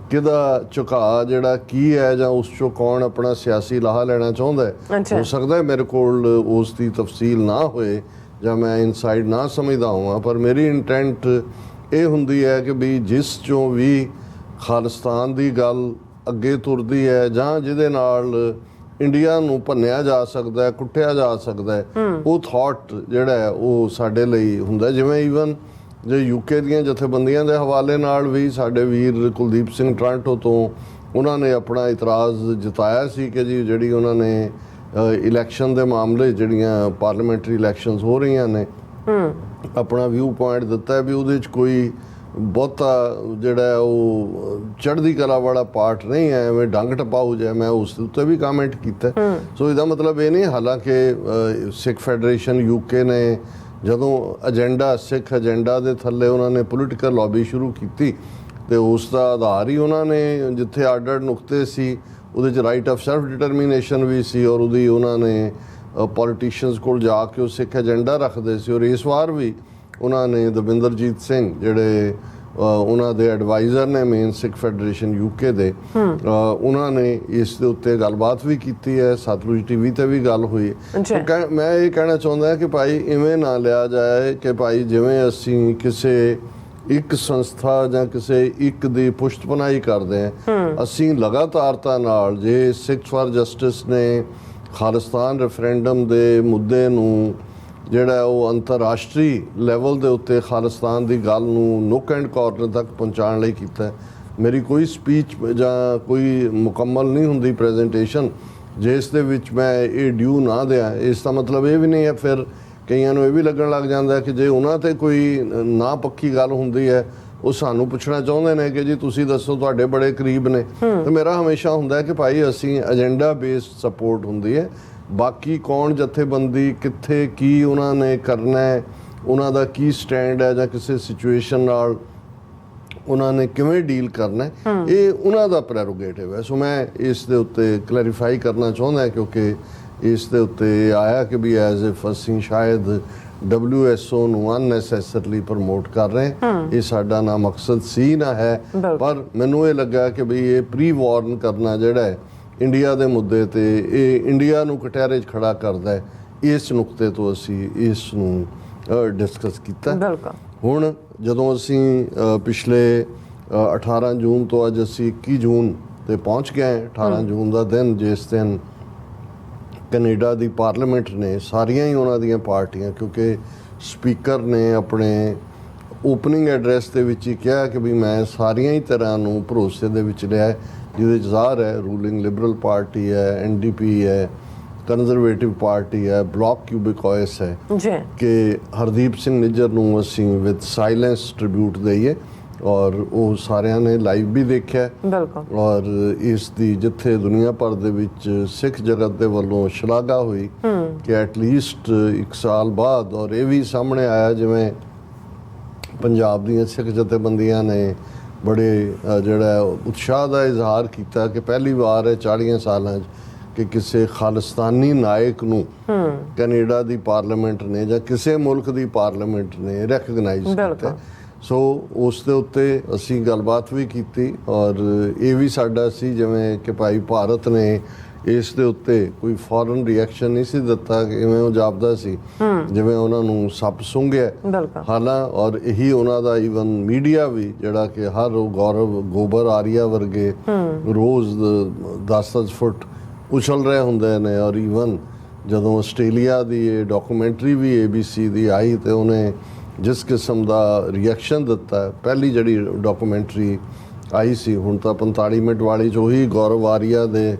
ਕਿਹਦਾ ਝੁਕਾਅ ਜਿਹੜਾ ਕੀ ਹੈ ਜਾਂ ਉਸ 'ਚੋਂ ਕੌਣ ਆਪਣਾ ਸਿਆਸੀ ਲਾਹਾ ਲੈਣਾ ਚਾਹੁੰਦਾ ਹੈ, ਹੋ ਸਕਦਾ ਹੈ ਮੇਰੇ ਕੋਲ ਉਸ ਦੀ ਤਫਸੀਲ ਨਾ ਹੋਏ ਜਾਂ ਮੈਂ ਇਨਸਾਈਡ ਨਾ ਸਮਝਦਾ ਹੋਵਾਂ, ਪਰ ਮੇਰੀ ਇੰਟੈਂਟ ਇਹ ਹੁੰਦੀ ਹੈ ਕਿ ਵੀ ਜਿਸ 'ਚੋਂ ਵੀ ਖਾਲਿਸਤਾਨ ਦੀ ਗੱਲ ਅੱਗੇ ਤੁਰਦੀ ਹੈ ਜਾਂ ਜਿਹਦੇ ਨਾਲ ਇੰਡੀਆ ਨੂੰ ਭੰਨਿਆ ਜਾ ਸਕਦਾ ਹੈ, ਕੁੱਟਿਆ ਜਾ ਸਕਦਾ ਹੈ, ਉਹ ਥਾਟ ਜਿਹੜਾ ਹੈ ਉਹ ਸਾਡੇ ਲਈ ਹੁੰਦਾ। ਜਿਵੇਂ ਈਵਨ ਜੇ ਯੂਕੇ ਦੀਆਂ ਜਥੇਬੰਦੀਆਂ ਦੇ ਹਵਾਲੇ ਨਾਲ ਵੀ ਸਾਡੇ ਵੀਰ ਕੁਲਦੀਪ ਸਿੰਘ ਟਰਾਂਟੋ ਤੋਂ ਉਹਨਾਂ ਨੇ ਆਪਣਾ ਇਤਰਾਜ਼ ਜਤਾਇਆ ਸੀ ਕਿ ਜੀ ਜਿਹੜੀ ਉਹਨਾਂ ਨੇ ਇਲੈਕਸ਼ਨ ਦੇ ਮਾਮਲੇ ਜਿਹੜੀਆਂ ਪਾਰਲੀਮੈਂਟਰੀ ਇਲੈਕਸ਼ਨਸ ਹੋ ਰਹੀਆਂ ਨੇ ਆਪਣਾ ਵਿਊ ਪੁਆਇੰਟ ਦਿੱਤਾ ਹੈ ਵੀ ਉਹਦੇ 'ਚ ਕੋਈ ਬਹੁਤਾ ਜਿਹੜਾ ਉਹ ਚੜ੍ਹਦੀ ਕਲਾ ਵਾਲਾ ਪਾਰਟ ਨਹੀਂ ਹੈ, ਐਵੇਂ ਡੰਗ ਟਪਾਊ ਜਿਹਾ। ਮੈਂ ਉਸ ਉੱਤੇ ਵੀ ਕਮੈਂਟ ਕੀਤਾ। ਸੋ ਇਹਦਾ ਮਤਲਬ ਇਹ ਨਹੀਂ, ਹਾਲਾਂਕਿ ਸਿੱਖ ਫੈਡਰੇਸ਼ਨ ਯੂਕੇ ਨੇ ਜਦੋਂ ਏਜੰਡਾ ਸਿੱਖ ਏਜੰਡਾ ਦੇ ਥੱਲੇ ਉਹਨਾਂ ਨੇ ਪੋਲੀਟੀਕਲ ਲੌਬੀ ਸ਼ੁਰੂ ਕੀਤੀ ਤੇ ਉਸ ਦਾ ਆਧਾਰ ਹੀ ਉਹਨਾਂ ਨੇ ਜਿੱਥੇ ਅੱਡ-ਅੱਡ ਨੁਕਤੇ ਸੀ ਉਹਦੇ 'ਚ ਰਾਈਟ ਆਫ ਸੈਲਫ ਡਿਟਰਮੀਨੇਸ਼ਨ ਵੀ ਸੀ ਔਰ ਉਹਦੀ ਉਹਨਾਂ ਨੇ ਪੋਲੀਟੀਸ਼ੀਅਨਸ ਕੋਲ ਜਾ ਕੇ ਉਹ ਸਿੱਖ ਏਜੰਡਾ ਰੱਖਦੇ ਸੀ। ਔਰ ਇਸ ਵਾਰ ਵੀ ਉਹਨਾਂ ਨੇ ਦਵਿੰਦਰਜੀਤ ਸਿੰਘ ਜਿਹੜੇ ਉਹਨਾਂ ਦੇ ਐਡਵਾਈਜ਼ਰ ਨੇ ਮੇਨ ਸਿੱਖ ਫੈਡਰੇਸ਼ਨ ਯੂਕੇ ਦੇ, ਉਹਨਾਂ ਨੇ ਇਸ ਦੇ ਉੱਤੇ ਗੱਲਬਾਤ ਵੀ ਕੀਤੀ ਹੈ। ਸਤਲੁਜ ਟੀਵੀ ਤੇ ਵੀ ਗੱਲ ਹੋਈ। ਮੈਂ ਇਹ ਕਹਿਣਾ ਚਾਹੁੰਦਾ ਕਿ ਭਾਈ ਇਵੇਂ ਨਾ ਲਿਆ ਜਾਏ ਕਿ ਭਾਈ ਜਿਵੇਂ ਅਸੀਂ ਕਿਸੇ ਇੱਕ ਸੰਸਥਾ ਜਾਂ ਕਿਸੇ ਇੱਕ ਦੀ ਪੁਸ਼ਤਪਨਾਹੀ ਕਰਦੇ ਹਾਂ। ਅਸੀਂ ਲਗਾਤਾਰਤਾ ਨਾਲ ਜੇ ਸਿੱਖ ਫਾਰ ਜਸਟਿਸ ਨੇ ਖਾਲਿਸਤਾਨ ਰੈਫਰੈਂਡਮ ਦੇ ਮੁੱਦੇ ਨੂੰ ਜਿਹੜਾ ਉਹ ਅੰਤਰਰਾਸ਼ਟਰੀ ਲੈਵਲ ਦੇ ਉੱਤੇ ਖਾਲਿਸਤਾਨ ਦੀ ਗੱਲ ਨੂੰ ਨੁੱਕ ਐਂਡ ਕਾਰਨਰ ਤੱਕ ਪਹੁੰਚਾਉਣ ਲਈ ਕੀਤਾ। ਮੇਰੀ ਕੋਈ ਸਪੀਚ ਜਾਂ ਕੋਈ ਮੁਕੰਮਲ ਨਹੀਂ ਹੁੰਦੀ ਪ੍ਰੈਜੈਂਟੇਸ਼ਨ ਜਿਸ ਦੇ ਵਿੱਚ ਮੈਂ ਇਹ ਡਿਊ ਨਾ ਦਿਆਂ। ਇਸ ਦਾ ਮਤਲਬ ਇਹ ਵੀ ਨਹੀਂ ਹੈ ਫਿਰ ਕਈਆਂ ਨੂੰ ਇਹ ਵੀ ਲੱਗਣ ਲੱਗ ਜਾਂਦਾ ਕਿ ਜੇ ਉਹਨਾਂ ਤੇ ਕੋਈ ਨਾ ਪੱਕੀ ਗੱਲ ਹੁੰਦੀ ਹੈ ਉਹ ਸਾਨੂੰ ਪੁੱਛਣਾ ਚਾਹੁੰਦੇ ਨੇ ਕਿ ਜੀ ਤੁਸੀਂ ਦੱਸੋ, ਤੁਹਾਡੇ ਬੜੇ ਕਰੀਬ ਨੇ। ਤੇ ਮੇਰਾ ਹਮੇਸ਼ਾ ਹੁੰਦਾ ਹੈ ਕਿ ਭਾਈ ਅਸੀਂ ਏਜੰਡਾ ਬੇਸਡ ਸਪੋਰਟ ਹੁੰਦੀ ਹੈ, ਬਾਕੀ ਕੌਣ ਜਥੇਬੰਦੀ ਕਿੱਥੇ ਕੀ ਉਹਨਾਂ ਨੇ ਕਰਨਾ ਹੈ, ਉਹਨਾਂ ਦਾ ਕੀ ਸਟੈਂਡ ਹੈ ਜਾਂ ਕਿਸੇ ਸਿਚੁਏਸ਼ਨ ਨਾਲ ਉਹਨਾਂ ਨੇ ਕਿਵੇਂ ਡੀਲ ਕਰਨਾ ਹੈ, ਇਹ ਉਹਨਾਂ ਦਾ ਪ੍ਰੈਰੋਗੇਟਿਵ ਹੈ। ਸੋ ਮੈਂ ਇਸ ਦੇ ਉੱਤੇ ਕਲੈਰੀਫਾਈ ਕਰਨਾ ਚਾਹੁੰਦਾ ਕਿਉਂਕਿ ਇਸ ਦੇ ਉੱਤੇ ਆਇਆ ਕਿ ਵੀ ਐਜ਼ ਇਫ ਅਸੀਂ ਸ਼ਾਇਦ WSO ਨੂੰ ਅਨਨੈਸੈਸਰਲੀ ਪ੍ਰਮੋਟ ਕਰ ਰਹੇ। ਇਹ ਸਾਡਾ ਨਾ ਮਕਸਦ ਸੀ ਨਾ ਹੈ, ਪਰ ਮੈਨੂੰ ਇਹ ਲੱਗਾ ਕਿ ਵੀ ਇਹ ਪ੍ਰੀ ਵਾਰਨ ਕਰਨਾ ਜਿਹੜਾ ਹੈ ਇੰਡੀਆ ਦੇ ਮੁੱਦੇ ਤੇ ਇਹ ਇੰਡੀਆ ਨੂੰ ਕਟਹਿਰੇ 'ਚ ਖੜਾ ਕਰਦਾ ਹੈ। ਇਸ ਨੁਕਤੇ ਤੋਂ ਅਸੀਂ ਇਸ ਨੂੰ ਡਿਸਕਸ ਕੀਤਾ। ਹੁਣ ਜਦੋਂ ਅਸੀਂ ਪਿਛਲੇ 18 ਜੂਨ ਤੋਂ ਅੱਜ ਅਸੀਂ 21 ਜੂਨ ਤੇ ਪਹੁੰਚ ਗਏ। 18 ਜੂਨ ਦਾ ਦਿਨ ਜਿਸ ਦਿਨ ਕੈਨੇਡਾ ਦੀ ਪਾਰਲੀਮੈਂਟ ਨੇ ਸਾਰੀਆਂ ਹੀ ਉਹਨਾਂ ਦੀਆਂ ਪਾਰਟੀਆਂ, ਕਿਉਂਕਿ ਸਪੀਕਰ ਨੇ ਆਪਣੇ ਓਪਨਿੰਗ ਐਡਰੈਸ ਦੇ ਵਿੱਚ ਹੀ ਕਿਹਾ ਕਿ ਵੀ ਮੈਂ ਸਾਰੀਆਂ ਹੀ ਤਰ੍ਹਾਂ ਨੂੰ ਭਰੋਸੇ ਦੇ ਵਿੱਚ ਲਿਆ, ਜਿਹਦੇ 'ਚ ਜ਼ਾਹਰ ਹੈ ਰੂਲਿੰਗ ਲਿਬਰਲ ਪਾਰਟੀ ਹੈ, NDP ਹੈ, ਕੰਜ਼ਰਵੇਟਿਵ ਪਾਰਟੀ ਹੈ, ਬਲਾਕ ਕਿਊਬਿਕੋਇਸ ਹੈ ਕਿ ਹਰਦੀਪ ਸਿੰਘ ਨਿੱਜਰ ਨੂੰ ਅਸੀਂ ਵਿਦ ਸਾਇਲੈਂਸ ਟ੍ਰਿਬਿਊਟ ਦਈਏ। ਔਰ ਉਹ ਸਾਰਿਆਂ ਨੇ ਲਾਈਵ ਵੀ ਦੇਖਿਆ ਔਰ ਇਸ ਦੀ ਜਿੱਥੇ ਦੁਨੀਆ ਭਰ ਦੇ ਵਿੱਚ ਸਿੱਖ ਜਗਤ ਦੇ ਵੱਲੋਂ ਸ਼ਲਾਘਾ ਹੋਈ ਕਿ ਐਟਲੀਸਟ 1 ਸਾਲ ਬਾਅਦ। ਔਰ ਇਹ ਵੀ ਸਾਹਮਣੇ ਆਇਆ ਜਿਵੇਂ ਪੰਜਾਬ ਦੀਆਂ ਸਿੱਖ ਜਥੇਬੰਦੀਆਂ ਨੇ ਬੜੇ ਜਿਹੜਾ ਉਤਸ਼ਾਹ ਦਾ ਇਜ਼ਹਾਰ ਕੀਤਾ ਕਿ ਪਹਿਲੀ ਵਾਰ ਹੈ 40 ਸਾਲਾਂ 'ਚ ਕਿ ਕਿਸੇ ਖਾਲਿਸਤਾਨੀ ਨਾਇਕ ਨੂੰ ਕੈਨੇਡਾ ਦੀ ਪਾਰਲੀਮੈਂਟ ਨੇ ਜਾਂ ਕਿਸੇ ਮੁਲਕ ਦੀ ਪਾਰਲੀਮੈਂਟ ਨੇ ਰੈਕਗਨਾਈਜ਼ ਕੀਤਾ। ਸੋ ਉਸ ਦੇ ਉੱਤੇ ਅਸੀਂ ਗੱਲਬਾਤ ਵੀ ਕੀਤੀ ਔਰ ਇਹ ਵੀ ਸਾਡਾ ਸੀ ਜਿਵੇਂ ਕਿ ਭਾਈ ਭਾਰਤ ਨੇ ਇਸ ਦੇ ਉੱਤੇ ਕੋਈ ਫੌਰਨ ਰਿਐਕਸ਼ਨ ਨਹੀਂ ਸੀ ਦਿੱਤਾ, ਕਿਵੇਂ ਉਹ ਜਾਪਦਾ ਸੀ ਜਿਵੇਂ ਉਹਨਾਂ ਨੂੰ ਸੱਪ ਸੁੰਘਿਆ ਹਾਲਾਂ। ਔਰ ਇਹੀ ਉਹਨਾਂ ਦਾ ਈਵਨ ਮੀਡੀਆ ਵੀ ਜਿਹੜਾ ਕਿ ਹਰ ਗੌਰਵ ਗੋਬਰ ਆਰੀਆ ਵਰਗੇ ਰੋਜ਼ 10-10 ਫੁੱਟ ਉਛਲ ਰਹੇ ਹੁੰਦੇ ਨੇ। ਔਰ ਈਵਨ ਜਦੋਂ ਆਸਟ੍ਰੇਲੀਆ ਦੀ ਇਹ ਡਾਕੂਮੈਂਟਰੀ ਵੀ ABC ਦੀ ਆਈ ਤੇ ਉਹਨੇ ਜਿਸ ਕਿਸਮ ਦਾ ਰਿਐਕਸ਼ਨ ਦਿੱਤਾ, ਪਹਿਲੀ ਜਿਹੜੀ ਡਾਕੂਮੈਂਟਰੀ ਆਈ ਸੀ ਹੁਣ ਤਾਂ 45 ਮਿੰਟ ਵਾਲੀ 'ਚ ਉਹੀ ਗੌਰਵ ਆਰੀਆ ਦੇ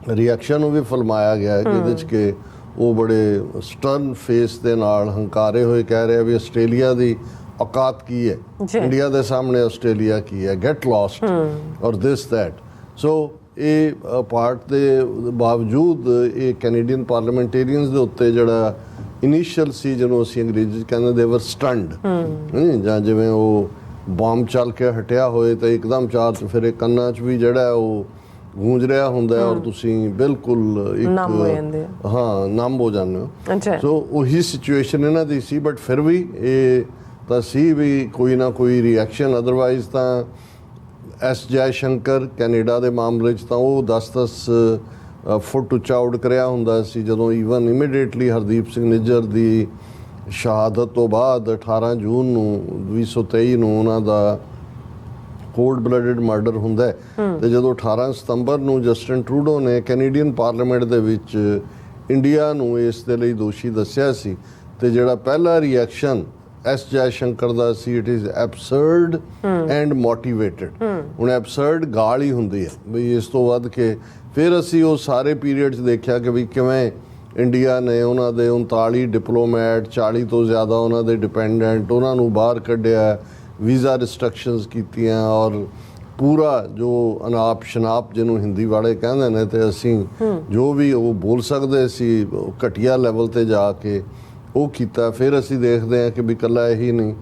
ਰਿਐਕਸ਼ਨ ਨੂੰ ਵੀ ਫਿਲਮਾਇਆ ਗਿਆ ਜਿਹਦੇ 'ਚ ਕਿ ਉਹ ਬੜੇ ਸਟਰਨ ਫੇਸ ਦੇ ਨਾਲ ਹੰਕਾਰੇ ਹੋਏ ਕਹਿ ਰਿਹਾ ਵੀ ਆਸਟ੍ਰੇਲੀਆ ਦੀ ਔਕਾਤ ਕੀ ਹੈ, ਇੰਡੀਆ ਦੇ ਸਾਹਮਣੇ ਆਸਟ੍ਰੇਲੀਆ ਕੀ ਹੈ, ਗੈਟ ਲੌਸਟ ਔਰ ਦਿਸ ਦੈਟ। ਸੋ ਇਹ ਪਾਰਟ ਦੇ ਬਾਵਜੂਦ ਇਹ ਕੈਨੇਡੀਅਨ ਪਾਰਲੀਮੈਂਟੇਰੀਅਨਸ ਦੇ ਉੱਤੇ ਜਿਹੜਾ ਇਨੀਸ਼ੀਅਲ ਸੀ ਜਿਹਨੂੰ ਅਸੀਂ ਅੰਗਰੇਜ਼ੀ 'ਚ ਕਹਿੰਦੇ ਦੇ ਵਰ ਸਟੰਡ, ਜਾਂ ਜਿਵੇਂ ਉਹ ਬੰਬ ਚੱਲ ਕੇ ਹਟਿਆ ਹੋਏ ਤਾਂ ਇੱਕਦਮ ਚਾਰ 'ਚ ਫਿਰ ਕੰਨਾਂ 'ਚ ਵੀ ਜਿਹੜਾ ਉਹ ਗੂੰਜ ਰਿਹਾ ਹੁੰਦਾ ਔਰ ਤੁਸੀਂ ਬਿਲਕੁਲ ਇੱਕ ਨੰਬ ਹੋ ਜਾਂਦੇ ਹੋ। ਸੋ ਉਹੀ ਸਿਚੁਏਸ਼ਨ ਇਹਨਾਂ ਦੀ ਸੀ, ਬਟ ਫਿਰ ਵੀ ਇਹ ਤਾਂ ਸੀ ਵੀ ਕੋਈ ਨਾ ਕੋਈ ਰਿਐਕਸ਼ਨ। ਅਦਰਵਾਈਜ਼ ਤਾਂ S ਜੈ ਸ਼ੰਕਰ ਕੈਨੇਡਾ ਦੇ ਮਾਮਲੇ 'ਚ ਤਾਂ ਉਹ 10-10 ਫੁੱਟ ਉੱਚਾ ਉੱਡ ਕਰਿਆ ਹੁੰਦਾ ਸੀ ਜਦੋਂ ਈਵਨ ਇਮੀਡੀਏਟਲੀ ਹਰਦੀਪ ਸਿੰਘ ਨਿੱਜਰ ਦੀ ਸ਼ਹਾਦਤ ਤੋਂ ਬਾਅਦ 18 ਜੂਨ ਨੂੰ 2023 ਨੂੰ ਉਹਨਾਂ ਦਾ ਕੋਲਡ ਬਲੱਡਡ ਮਰਡਰ ਹੁੰਦਾ ਤੇ ਜਦੋਂ 18 ਸਤੰਬਰ ਨੂੰ ਜਸਟਿਨ ਟਰੂਡੋ ਨੇ ਕੈਨੇਡੀਅਨ ਪਾਰਲੀਮੈਂਟ ਦੇ ਵਿੱਚ ਇੰਡੀਆ ਨੂੰ ਇਸ ਦੇ ਲਈ ਦੋਸ਼ੀ ਦੱਸਿਆ ਸੀ ਤੇ ਜਿਹੜਾ ਪਹਿਲਾ reaction S Jai Shankar the C, it is ਐਬਸਰਡ and motivated. ਹੁਣ ਐਬਸਰਡ ਗਾਲ ਹੀ ਹੁੰਦੀ ਹੈ ਵੀ ਇਸ ਤੋਂ ਵੱਧ ਕੇ। ਫਿਰ ਅਸੀਂ ਉਹ ਸਾਰੇ ਪੀਰੀਅਡ 'ਚ ਦੇਖਿਆ ਕਿ ਵੀ ਕਿਵੇਂ ਇੰਡੀਆ ਨੇ ਉਹਨਾਂ ਦੇ 39 ਡਿਪਲੋਮੈਟ, 40 ਤੋਂ ਜ਼ਿਆਦਾ ਉਹਨਾਂ ਦੇ ਡਿਪੈਂਡੈਂਟ, ਉਹਨਾਂ ਨੂੰ ਬਾਹਰ ਕੱਢਿਆ, ਵੀਜ਼ਾ ਰਿਸਟ੍ਰਿਕਸ਼ਨਸ ਕੀਤੀਆਂ, ਔਰ ਪੂਰਾ ਜੋ ਅਨਾਪ ਸ਼ਨਾਪ ਜਿਹਨੂੰ ਹਿੰਦੀ ਵਾਲੇ ਕਹਿੰਦੇ ਨੇ, ਤੇ ਅਸੀਂ ਜੋ ਵੀ ਉਹ ਬੋਲ ਸਕਦੇ ਸੀ ਘਟੀਆ ਲੈਵਲ ਤੇ ਜਾ ਕੇ ਉਹ ਕੀਤਾ। ਫਿਰ ਅਸੀਂ ਦੇਖਦੇ ਹਾਂ ਕਿ ਵੀ ਇਕੱਲਾ ਇਹੀ ਨਹੀਂ,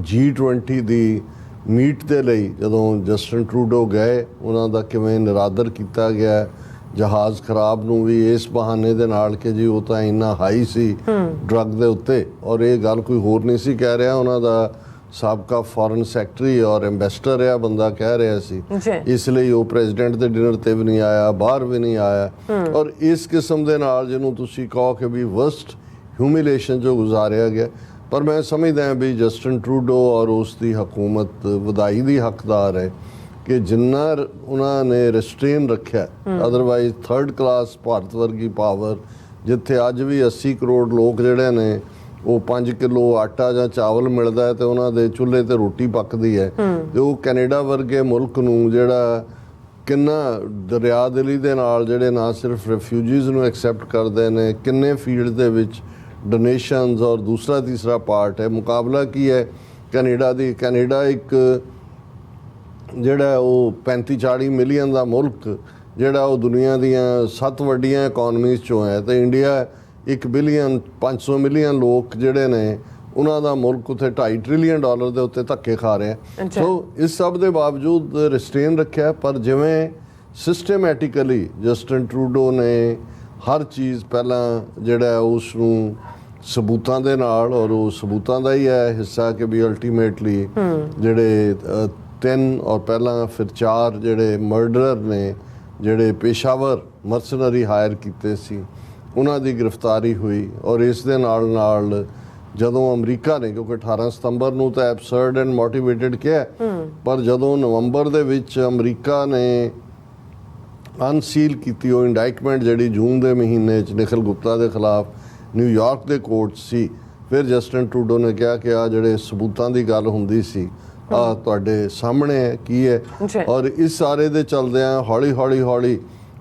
G20 ਦੀ ਮੀਟ ਦੇ ਲਈ ਜਦੋਂ ਜਸਟਿਨ ਟਰੂਡੋ ਗਏ, ਉਹਨਾਂ ਦਾ ਕਿਵੇਂ ਨਿਰਾਦਰ ਕੀਤਾ ਗਿਆ, ਜਹਾਜ਼ ਖਰਾਬ ਨੂੰ ਵੀ ਇਸ ਬਹਾਨੇ ਦੇ ਨਾਲ ਕਿ ਜੀ ਉਹ ਤਾਂ ਇੰਨਾ ਹਾਈ ਸੀ ਡਰੱਗ ਦੇ ਉੱਤੇ, ਔਰ ਇਹ ਗੱਲ ਕੋਈ ਹੋਰ ਨਹੀਂ ਸੀ ਕਹਿ ਰਿਹਾ, ਉਹਨਾਂ ਦਾ ਸਾਬਕਾ ਫੋਰਨ ਸੈਕਟਰੀ ਔਰ ਐਂਬੈਸਡਰ ਆ ਬੰਦਾ ਕਹਿ ਰਿਹਾ ਸੀ, ਇਸ ਲਈ ਉਹ ਪ੍ਰੈਜ਼ੀਡੈਂਟ ਦੇ ਡਿਨਰ ਤੇ ਵੀ ਨਹੀਂ ਆਇਆ, ਬਾਹਰ ਵੀ ਨਹੀਂ ਆਇਆ। ਔਰ ਇਸ ਕਿਸਮ ਦੇ ਨਾਲ ਜਿਹਨੂੰ ਤੁਸੀਂ ਕਹੋ ਕਿ ਵੀ ਵਰਸਟ ਹਿਊਮਿਲੇਸ਼ਨ ਜੋ ਗੁਜ਼ਾਰਿਆ ਗਿਆ। ਪਰ ਮੈਂ ਸਮਝਦਾ ਹਾਂ ਵੀ ਜਸਟਿਨ ਟਰੂਡੋ ਔਰ ਉਸ ਦੀ ਹਕੂਮਤ ਵਧਾਈ ਦੀ ਹੱਕਦਾਰ ਹੈ ਕਿ ਜਿੰਨਾ ਉਹਨਾਂ ਨੇ ਰਿਸਟ੍ਰੇਨ ਰੱਖਿਆ। ਅਦਰਵਾਈਜ਼ ਥਰਡ ਕਲਾਸ ਭਾਰਤ ਵਰਗੀ ਪਾਵਰ, ਜਿੱਥੇ ਅੱਜ ਵੀ 80 ਕਰੋੜ ਲੋਕ ਜਿਹੜੇ ਨੇ ਉਹ 5 ਕਿਲੋ ਆਟਾ ਜਾਂ ਚਾਵਲ ਮਿਲਦਾ ਹੈ ਤੇ ਉਹਨਾਂ ਦੇ ਚੁੱਲ੍ਹੇ ਤੇ ਰੋਟੀ ਪੱਕਦੀ ਹੈ, ਤੇ ਉਹ ਕੈਨੇਡਾ ਵਰਗੇ ਮੁਲਕ ਨੂੰ ਜਿਹੜਾ ਕਿੰਨਾ ਦਰਿਆਦਿਲੀ ਦੇ ਨਾਲ ਜਿਹੜੇ ਨਾ ਸਿਰਫ ਰਿਫਿਊਜੀਜ਼ ਨੂੰ ਐਕਸੈਪਟ ਕਰਦੇ ਨੇ, ਕਿੰਨੇ ਫੀਲਡ ਦੇ ਵਿੱਚ ਡੋਨੇਸ਼ਨਸ ਔਰ ਦੂਸਰਾ ਤੀਸਰਾ ਪਾਰਟ ਹੈ। ਮੁਕਾਬਲਾ ਕੀ ਹੈ ਕੈਨੇਡਾ ਦੀ? ਕੈਨੇਡਾ ਇੱਕ ਜਿਹੜਾ ਉਹ 35-40 ਮਿਲੀਅਨ ਦਾ ਮੁਲਕ ਜਿਹੜਾ ਉਹ ਦੁਨੀਆ ਦੀਆਂ 7 ਵੱਡੀਆਂ ਇਕੋਨਮੀਜ਼ 'ਚੋਂ ਹੈ, ਤੇ ਇੰਡੀਆ 1 ਬਿਲੀਅਨ 500 ਮਿਲੀਅਨ ਲੋਕ ਜਿਹੜੇ ਨੇ ਉਹਨਾਂ ਦਾ ਮੁਲਕ ਉੱਥੇ $2.5 ਟ੍ਰਿਲੀਅਨ ਦੇ ਉੱਤੇ ਧੱਕੇ ਖਾ ਰਿਹਾ। ਸੋ ਇਸ ਸਭ ਦੇ ਬਾਵਜੂਦ ਰਿਸਟ੍ਰੇਨ ਰੱਖਿਆ, ਪਰ ਜਿਵੇਂ ਸਿਸਟੇਮੈਟਿਕਲੀ ਜਸਟਿਨ ਟਰੂਡੋ ਨੇ ਹਰ ਚੀਜ਼ ਪਹਿਲਾਂ ਜਿਹੜਾ ਉਸ ਨੂੰ ਸਬੂਤਾਂ ਦੇ ਨਾਲ, ਔਰ ਉਹ ਸਬੂਤਾਂ ਦਾ ਹੀ ਹੈ ਹਿੱਸਾ ਕਿ ਵੀ ਅਲਟੀਮੇਟਲੀ ਜਿਹੜੇ 3 ਔਰ ਪਹਿਲਾਂ ਫਿਰ 4 ਜਿਹੜੇ ਮਰਡਰਰ ਨੇ, ਜਿਹੜੇ ਪੇਸ਼ਾਵਰ ਮਰਸਨਰੀ ਹਾਇਰ ਕੀਤੇ ਸੀ, ਉਹਨਾਂ ਦੀ ਗ੍ਰਿਫਤਾਰੀ ਹੋਈ। ਔਰ ਇਸ ਦੇ ਨਾਲ ਨਾਲ ਜਦੋਂ ਅਮਰੀਕਾ ਨੇ, ਕਿਉਂਕਿ 18 ਸਤੰਬਰ ਨੂੰ ਤਾਂ ਐਬਸਰਡ ਐਂਡ ਮੋਟੀਵੇਟਡ ਕਿਹਾ, ਪਰ ਜਦੋਂ ਨਵੰਬਰ ਦੇ ਵਿੱਚ ਅਮਰੀਕਾ ਨੇ ਅਨਸੀਲ ਕੀਤੀ ਉਹ ਇੰਡਾਈਟਮੈਂਟ ਜਿਹੜੀ ਜੂਨ ਦੇ ਮਹੀਨੇ 'ਚ ਨਿਖਿਲ ਗੁਪਤਾ ਦੇ ਖਿਲਾਫ ਨਿਊਯਾਰਕ ਦੇ ਕੋਰਟ ਸੀ, ਫਿਰ ਜਸਟਿਨ ਟਰੂਡੋ ਨੇ ਕਿਹਾ ਕਿ ਆ ਜਿਹੜੇ ਸਬੂਤਾਂ ਦੀ ਗੱਲ ਹੁੰਦੀ ਸੀ ਆ ਤੁਹਾਡੇ ਸਾਹਮਣੇ ਹੈ ਕੀ ਹੈ। ਔਰ ਇਸ ਸਾਰੇ ਦੇ ਚਲਦਿਆਂ ਹੌਲੀ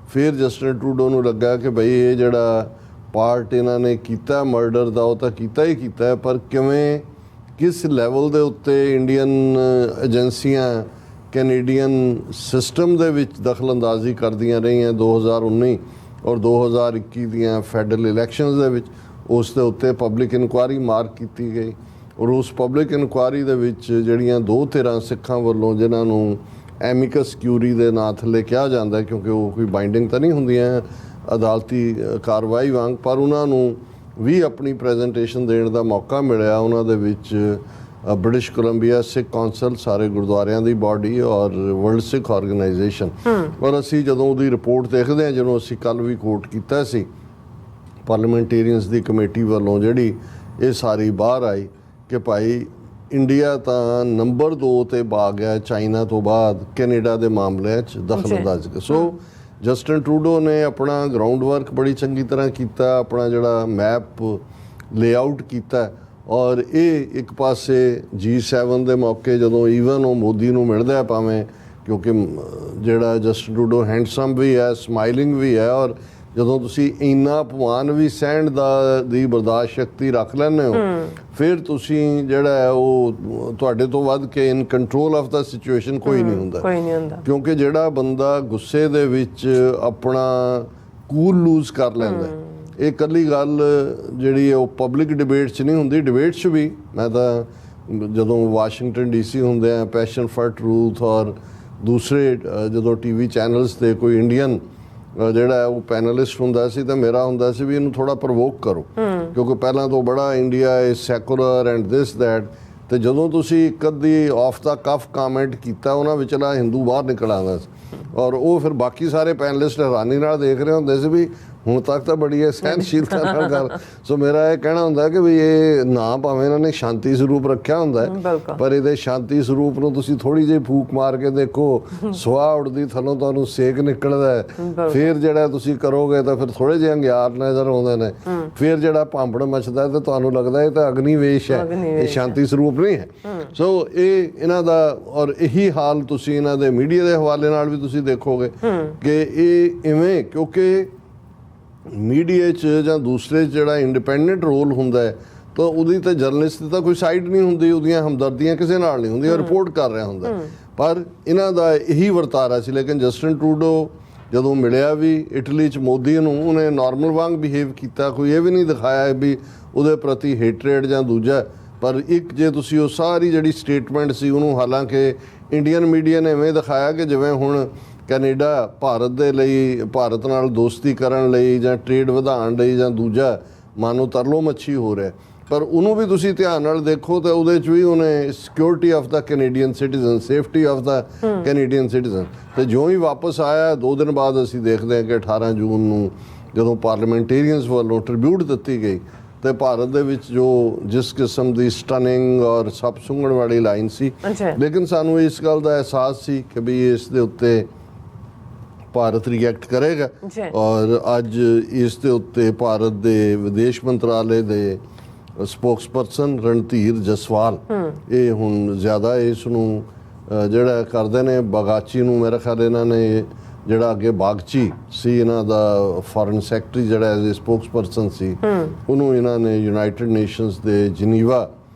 ਫਿਰ ਜਸਟਿਨ ਟਰੂਡੋ ਨੂੰ ਲੱਗਾ ਕਿ ਭਈ ਇਹ ਜਿਹੜਾ ਪਾਰਟ ਇਹਨਾਂ ਨੇ ਕੀਤਾ ਮਰਡਰ ਦਾ, ਉਹ ਤਾਂ ਕੀਤਾ ਹੀ ਕੀਤਾ, ਪਰ ਕਿਵੇਂ ਕਿਸ ਲੈਵਲ ਦੇ ਉੱਤੇ ਇੰਡੀਅਨ ਏਜੰਸੀਆਂ ਕੈਨੇਡੀਅਨ ਸਿਸਟਮ ਦੇ ਵਿੱਚ ਦਖਲਅੰਦਾਜ਼ੀ ਕਰਦੀਆਂ ਰਹੀਆਂ 2019 ਔਰ 2021 ਦੀਆਂ ਫੈਡਰਲ ਇਲੈਕਸ਼ਨਸ ਦੇ ਵਿੱਚ, ਉਸ ਦੇ ਉੱਤੇ ਪਬਲਿਕ ਇਨਕੁਆਇਰੀ ਮਾਰਕ ਕੀਤੀ ਗਈ। ਔਰ ਉਸ ਪਬਲਿਕ ਇਨਕੁਆਇਰੀ ਦੇ ਵਿੱਚ ਜਿਹੜੀਆਂ 2 ਧਿਰਾਂ ਸਿੱਖਾਂ ਵੱਲੋਂ, ਜਿਨ੍ਹਾਂ ਨੂੰ ਐਮਿਕਸ ਕਿਊਰੀ ਦੇ ਨਾਂ ਥੱਲੇ ਕਿਹਾ ਜਾਂਦਾ ਕਿਉਂਕਿ ਉਹ ਕੋਈ ਬਾਈਂਡਿੰਗ ਤਾਂ ਨਹੀਂ ਹੁੰਦੀਆਂ ਅਦਾਲਤੀ ਕਾਰਵਾਈ ਵਾਂਗ, ਪਰ ਉਹਨਾਂ ਨੂੰ ਵੀ ਆਪਣੀ ਪ੍ਰੈਜੈਂਟੇਸ਼ਨ ਦੇਣ ਦਾ ਮੌਕਾ ਮਿਲਿਆ। ਉਹਨਾਂ ਦੇ ਵਿੱਚ ਬ੍ਰਿਟਿਸ਼ ਕੋਲੰਬੀਆ ਸਿੱਖ ਕੌਂਸਲ, ਸਾਰੇ ਗੁਰਦੁਆਰਿਆਂ ਦੀ ਬਾਡੀ ਔਰ ਵਰਲਡ ਸਿੱਖ ਆਰਗੇਨਾਈਜੇਸ਼ਨ। ਔਰ ਅਸੀਂ ਜਦੋਂ ਉਹਦੀ ਰਿਪੋਰਟ ਦੇਖਦੇ ਹਾਂ, ਜਿਹਨੂੰ ਅਸੀਂ ਕੱਲ੍ਹ ਵੀ ਕੋਟ ਕੀਤਾ ਸੀ, ਪਾਰਲੀਮੈਂਟੇਰੀਅਨਸ ਦੀ ਕਮੇਟੀ ਵੱਲੋਂ ਜਿਹੜੀ ਇਹ ਸਾਰੀ ਬਾਹਰ ਆਈ ਕਿ ਭਾਈ ਇੰਡੀਆ ਤਾਂ ਨੰਬਰ 2 ਤੇ ਆ ਗਿਆ ਚਾਈਨਾ ਤੋਂ ਬਾਅਦ ਕੈਨੇਡਾ ਦੇ ਮਾਮਲਿਆਂ 'ਚ ਦਖਲਅੰਦਾਜ਼ੀ। ਸੋ ਜਸਟਿਨ ਟਰੂਡੋ ਨੇ ਆਪਣਾ ਗਰਾਊਂਡ ਵਰਕ ਬੜੀ ਚੰਗੀ ਤਰ੍ਹਾਂ ਕੀਤਾ, ਆਪਣਾ ਜਿਹੜਾ ਮੈਪ ਲੇਆਊਟ ਕੀਤਾ। ਔਰ ਇਹ ਇੱਕ ਪਾਸੇ G7 ਦੇ ਮੌਕੇ ਜਦੋਂ ਈਵਨ ਉਹ ਮੋਦੀ ਨੂੰ ਮਿਲਦਾ, ਭਾਵੇਂ ਕਿਉਂਕਿ ਜਿਹੜਾ ਜਸਟਿਨ ਟਰੂਡੋ ਹੈਂਡਸਮ ਵੀ ਹੈ, ਸਮਾਈਲਿੰਗ ਵੀ ਹੈ, ਔਰ ਜਦੋਂ ਤੁਸੀਂ ਇੰਨਾ ਅਪਮਾਨ ਵੀ ਸਹਿਣ ਦੀ ਬਰਦਾਸ਼ਤ ਸ਼ਕਤੀ ਰੱਖ ਲੈਂਦੇ ਹੋ, ਫਿਰ ਤੁਸੀਂ ਜਿਹੜਾ ਹੈ ਉਹ ਤੁਹਾਡੇ ਤੋਂ ਵੱਧ ਕੇ in control of the situation ਕੋਈ ਨਹੀਂ ਹੁੰਦਾ। ਕਿਉਂਕਿ ਜਿਹੜਾ ਬੰਦਾ ਗੁੱਸੇ ਦੇ ਵਿੱਚ ਆਪਣਾ ਕੂਲ ਲੂਜ਼ ਕਰ ਲੈਂਦਾ, ਇਹ ਇਕੱਲੀ ਗੱਲ ਜਿਹੜੀ ਉਹ ਪਬਲਿਕ ਡਿਬੇਟ 'ਚ ਨਹੀਂ ਹੁੰਦੀ, ਡਿਬੇਟ 'ਚ ਵੀ। ਮੈਂ ਤਾਂ ਜਦੋਂ ਵਾਸ਼ਿੰਗਟਨ DC ਹੁੰਦੇ ਆ, ਪੈਸ਼ਨ ਫਾਰ ਟਰੂਥ ਔਰ ਦੂਸਰੇ ਜਦੋਂ TV ਚੈਨਲਸ 'ਤੇ ਕੋਈ ਇੰਡੀਅਨ ਜਿਹੜਾ ਉਹ ਪੈਨਲਿਸਟ ਹੁੰਦਾ ਸੀ, ਤਾਂ ਮੇਰਾ ਹੁੰਦਾ ਸੀ ਵੀ ਇਹਨੂੰ ਥੋੜਾ ਪ੍ਰਵੋਕ ਕਰੋ, ਕਿਉਂਕਿ ਪਹਿਲਾਂ ਤੋਂ ਬੜਾ India is secular and this that, ਤੇ ਜਦੋਂ ਤੁਸੀਂ ਇੱਕ ਅੱਧੀ ਆਫ ਦਾ ਕਫ ਕਾਮੈਂਟ ਕੀਤਾ, ਉਹਨਾਂ ਵਿਚਲਾ ਹਿੰਦੂ ਬਾਹਰ ਨਿਕਲ ਆਉਂਦਾ ਸੀ। ਔਰ ਉਹ ਫਿਰ ਬਾਕੀ ਸਾਰੇ ਪੈਨਲਿਸਟ ਹੈਰਾਨੀ ਨਾਲ ਦੇਖ ਰਹੇ ਹੁੰਦੇ ਸੀ ਵੀ ਹੁਣ ਤੱਕ ਤਾਂ ਬੜੀ ਹੈ ਸਹਿਨਸ਼ੀਲਤਾ ਨਾਲ ਗੱਲ। ਸੋ ਮੇਰਾ ਇਹ ਕਹਿਣਾ ਹੁੰਦਾ ਕਿ ਵੀ ਇਹ ਨਾ ਭਾਵੇਂ ਇਹਨਾਂ ਨੇ ਸ਼ਾਂਤੀ ਸਰੂਪ ਰੱਖਿਆ ਹੁੰਦਾ ਹੈ, ਪਰ ਇਹਦੇ ਸ਼ਾਂਤੀ ਸਰੂਪ ਨੂੰ ਤੁਸੀਂ ਥੋੜੀ ਜਿਹੀ ਫੂਕ ਮਾਰ ਕੇ ਦੇਖੋ, ਸੁਆਹ ਉੱਡਦੀ ਥੱਲੋਂ ਤੁਹਾਨੂੰ ਸੇਕ ਨਿਕਲਦਾ ਹੈ। ਫਿਰ ਜਿਹੜਾ ਤੁਸੀਂ ਕਰੋਗੇ ਤਾਂ ਫਿਰ ਥੋੜੇ ਜਿਹੇ ਅੰਗਿਆਰ ਨਜ਼ਰ ਆਉਂਦੇ ਨੇ, ਫਿਰ ਜਿਹੜਾ ਭਾਂਬੜ ਮਚਦਾ ਤੇ ਤੁਹਾਨੂੰ ਲੱਗਦਾ ਇਹ ਤਾਂ ਅਗਨੀਵੇਸ਼ ਹੈ, ਇਹ ਸ਼ਾਂਤੀ ਸਰੂਪ ਨਹੀਂ ਹੈ। ਸੋ ਇਹ ਇਹਨਾਂ ਦਾ ਔਰ ਇਹੀ ਹਾਲ ਤੁਸੀਂ ਇਹਨਾਂ ਦੇ ਮੀਡੀਆ ਦੇ ਹਵਾਲੇ ਨਾਲ ਵੀ ਤੁਸੀਂ ਦੇਖੋਗੇ ਕਿ ਇਹ ਇਵੇਂ, ਕਿਉਂਕਿ ਮੀਡੀਆ 'ਚ ਜਾਂ ਦੂਸਰੇ 'ਚ ਜਿਹੜਾ ਇੰਡੀਪੈਂਡੈਂਟ ਰੋਲ ਹੁੰਦਾ ਹੈ ਤਾਂ ਉਹਦੀ ਤਾਂ ਜਰਨਲਿਸਟ ਦੀ ਤਾਂ ਕੋਈ ਸਾਈਡ ਨਹੀਂ ਹੁੰਦੀ, ਉਹਦੀਆਂ ਹਮਦਰਦੀਆਂ ਕਿਸੇ ਨਾਲ ਨਹੀਂ ਹੁੰਦੀਆਂ, ਰਿਪੋਰਟ ਕਰ ਰਿਹਾ ਹੁੰਦਾ। ਪਰ ਇਹਨਾਂ ਦਾ ਇਹੀ ਵਰਤਾਰਾ ਸੀ। ਲੇਕਿਨ ਜਸਟਿਨ ਟਰੂਡੋ ਜਦੋਂ ਮਿਲਿਆ ਵੀ ਇਟਲੀ 'ਚ ਮੋਦੀ ਨੂੰ, ਉਹਨੇ ਨਾਰਮਲ ਵਾਂਗ ਬਿਹੇਵ ਕੀਤਾ, ਕੋਈ ਇਹ ਵੀ ਨਹੀਂ ਦਿਖਾਇਆ ਵੀ ਉਹਦੇ ਪ੍ਰਤੀ ਹੇਟਰੇਡ ਜਾਂ ਦੂਜਾ। ਪਰ ਇੱਕ ਜੇ ਤੁਸੀਂ ਉਹ ਸਾਰੀ ਜਿਹੜੀ ਸਟੇਟਮੈਂਟ ਸੀ ਉਹਨੂੰ, ਹਾਲਾਂਕਿ ਇੰਡੀਅਨ ਮੀਡੀਆ ਨੇ ਐਵੇਂ ਦਿਖਾਇਆ ਕਿ ਜਿਵੇਂ ਹੁਣ ਕੈਨੇਡਾ ਭਾਰਤ ਦੇ ਲਈ, ਭਾਰਤ ਨਾਲ ਦੋਸਤੀ ਕਰਨ ਲਈ ਜਾਂ ਟ੍ਰੇਡ ਵਧਾਉਣ ਲਈ ਜਾਂ ਦੂਜਾ ਮਾਨੋ ਤਰਲੋ ਮੱਛੀ ਹੋ ਰਿਹਾ। ਪਰ ਉਹਨੂੰ ਵੀ ਤੁਸੀਂ ਧਿਆਨ ਨਾਲ ਦੇਖੋ ਤਾਂ ਉਹਦੇ 'ਚ ਵੀ ਉਹਨੇ security of the Canadian citizen, safety of the Canadian citizen. ਤੇ ਜਿਉਂ ਹੀ ਵਾਪਸ ਆਇਆ 2 ਦਿਨ ਬਾਅਦ ਅਸੀਂ ਦੇਖਦੇ ਹਾਂ ਕਿ 18 ਜੂਨ ਨੂੰ ਜਦੋਂ ਪਾਰਲੀਮੈਂਟੇਰੀਅਨਸ ਵੱਲੋਂ ਟ੍ਰਿਬਿਊਟ ਦਿੱਤੀ ਗਈ ਤੇ ਭਾਰਤ ਦੇ ਵਿੱਚ ਜੋ ਜਿਸ ਕਿਸਮ ਦੀ ਸਟਨਿੰਗ ਔਰ ਸੱਪ ਸੁੰਘਣ ਵਾਲੀ ਲਾਈਨ ਸੀ, ਲੇਕਿਨ ਸਾਨੂੰ ਇਸ ਗੱਲ ਦਾ ਅਹਿਸਾਸ ਸੀ ਕਿ ਵੀ ਇਸ ਦੇ ਉੱਤੇ ਭਾਰਤ ਰਿਐਕਟ ਕਰੇਗਾ। ਔਰ ਅੱਜ ਇਸ ਦੇ ਉੱਤੇ ਭਾਰਤ ਦੇ ਵਿਦੇਸ਼ ਮੰਤਰਾਲੇ ਦੇ ਸਪੋਕਸਪਰਸਨ ਰਣਧੀਰ ਜਸਵਾਲ ਇਹ ਹੁਣ ਜ਼ਿਆਦਾ ਇਸ ਨੂੰ ਜਿਹੜਾ ਕਰਦੇ ਨੇ, ਬਗਾਚੀ ਨੂੰ ਮੇਰੇ ਖਿਆਲ ਇਹਨਾਂ ਨੇ ਜਿਹੜਾ ਅੱਗੇ ਬਾਗਚੀ ਸੀ ਇਹਨਾਂ ਦਾ ਫੋਰਨ ਸੈਕਟਰੀ ਜਿਹੜਾ ਐਜ਼ ਏ ਸਪੋਕਸਪਰਸਨ ਸੀ, ਉਹਨੂੰ ਇਹਨਾਂ ਨੇ ਯੂਨਾਈਟਿਡ ਨੇਸ਼ਨਸ ਦੇ ਜਨੀਵਾ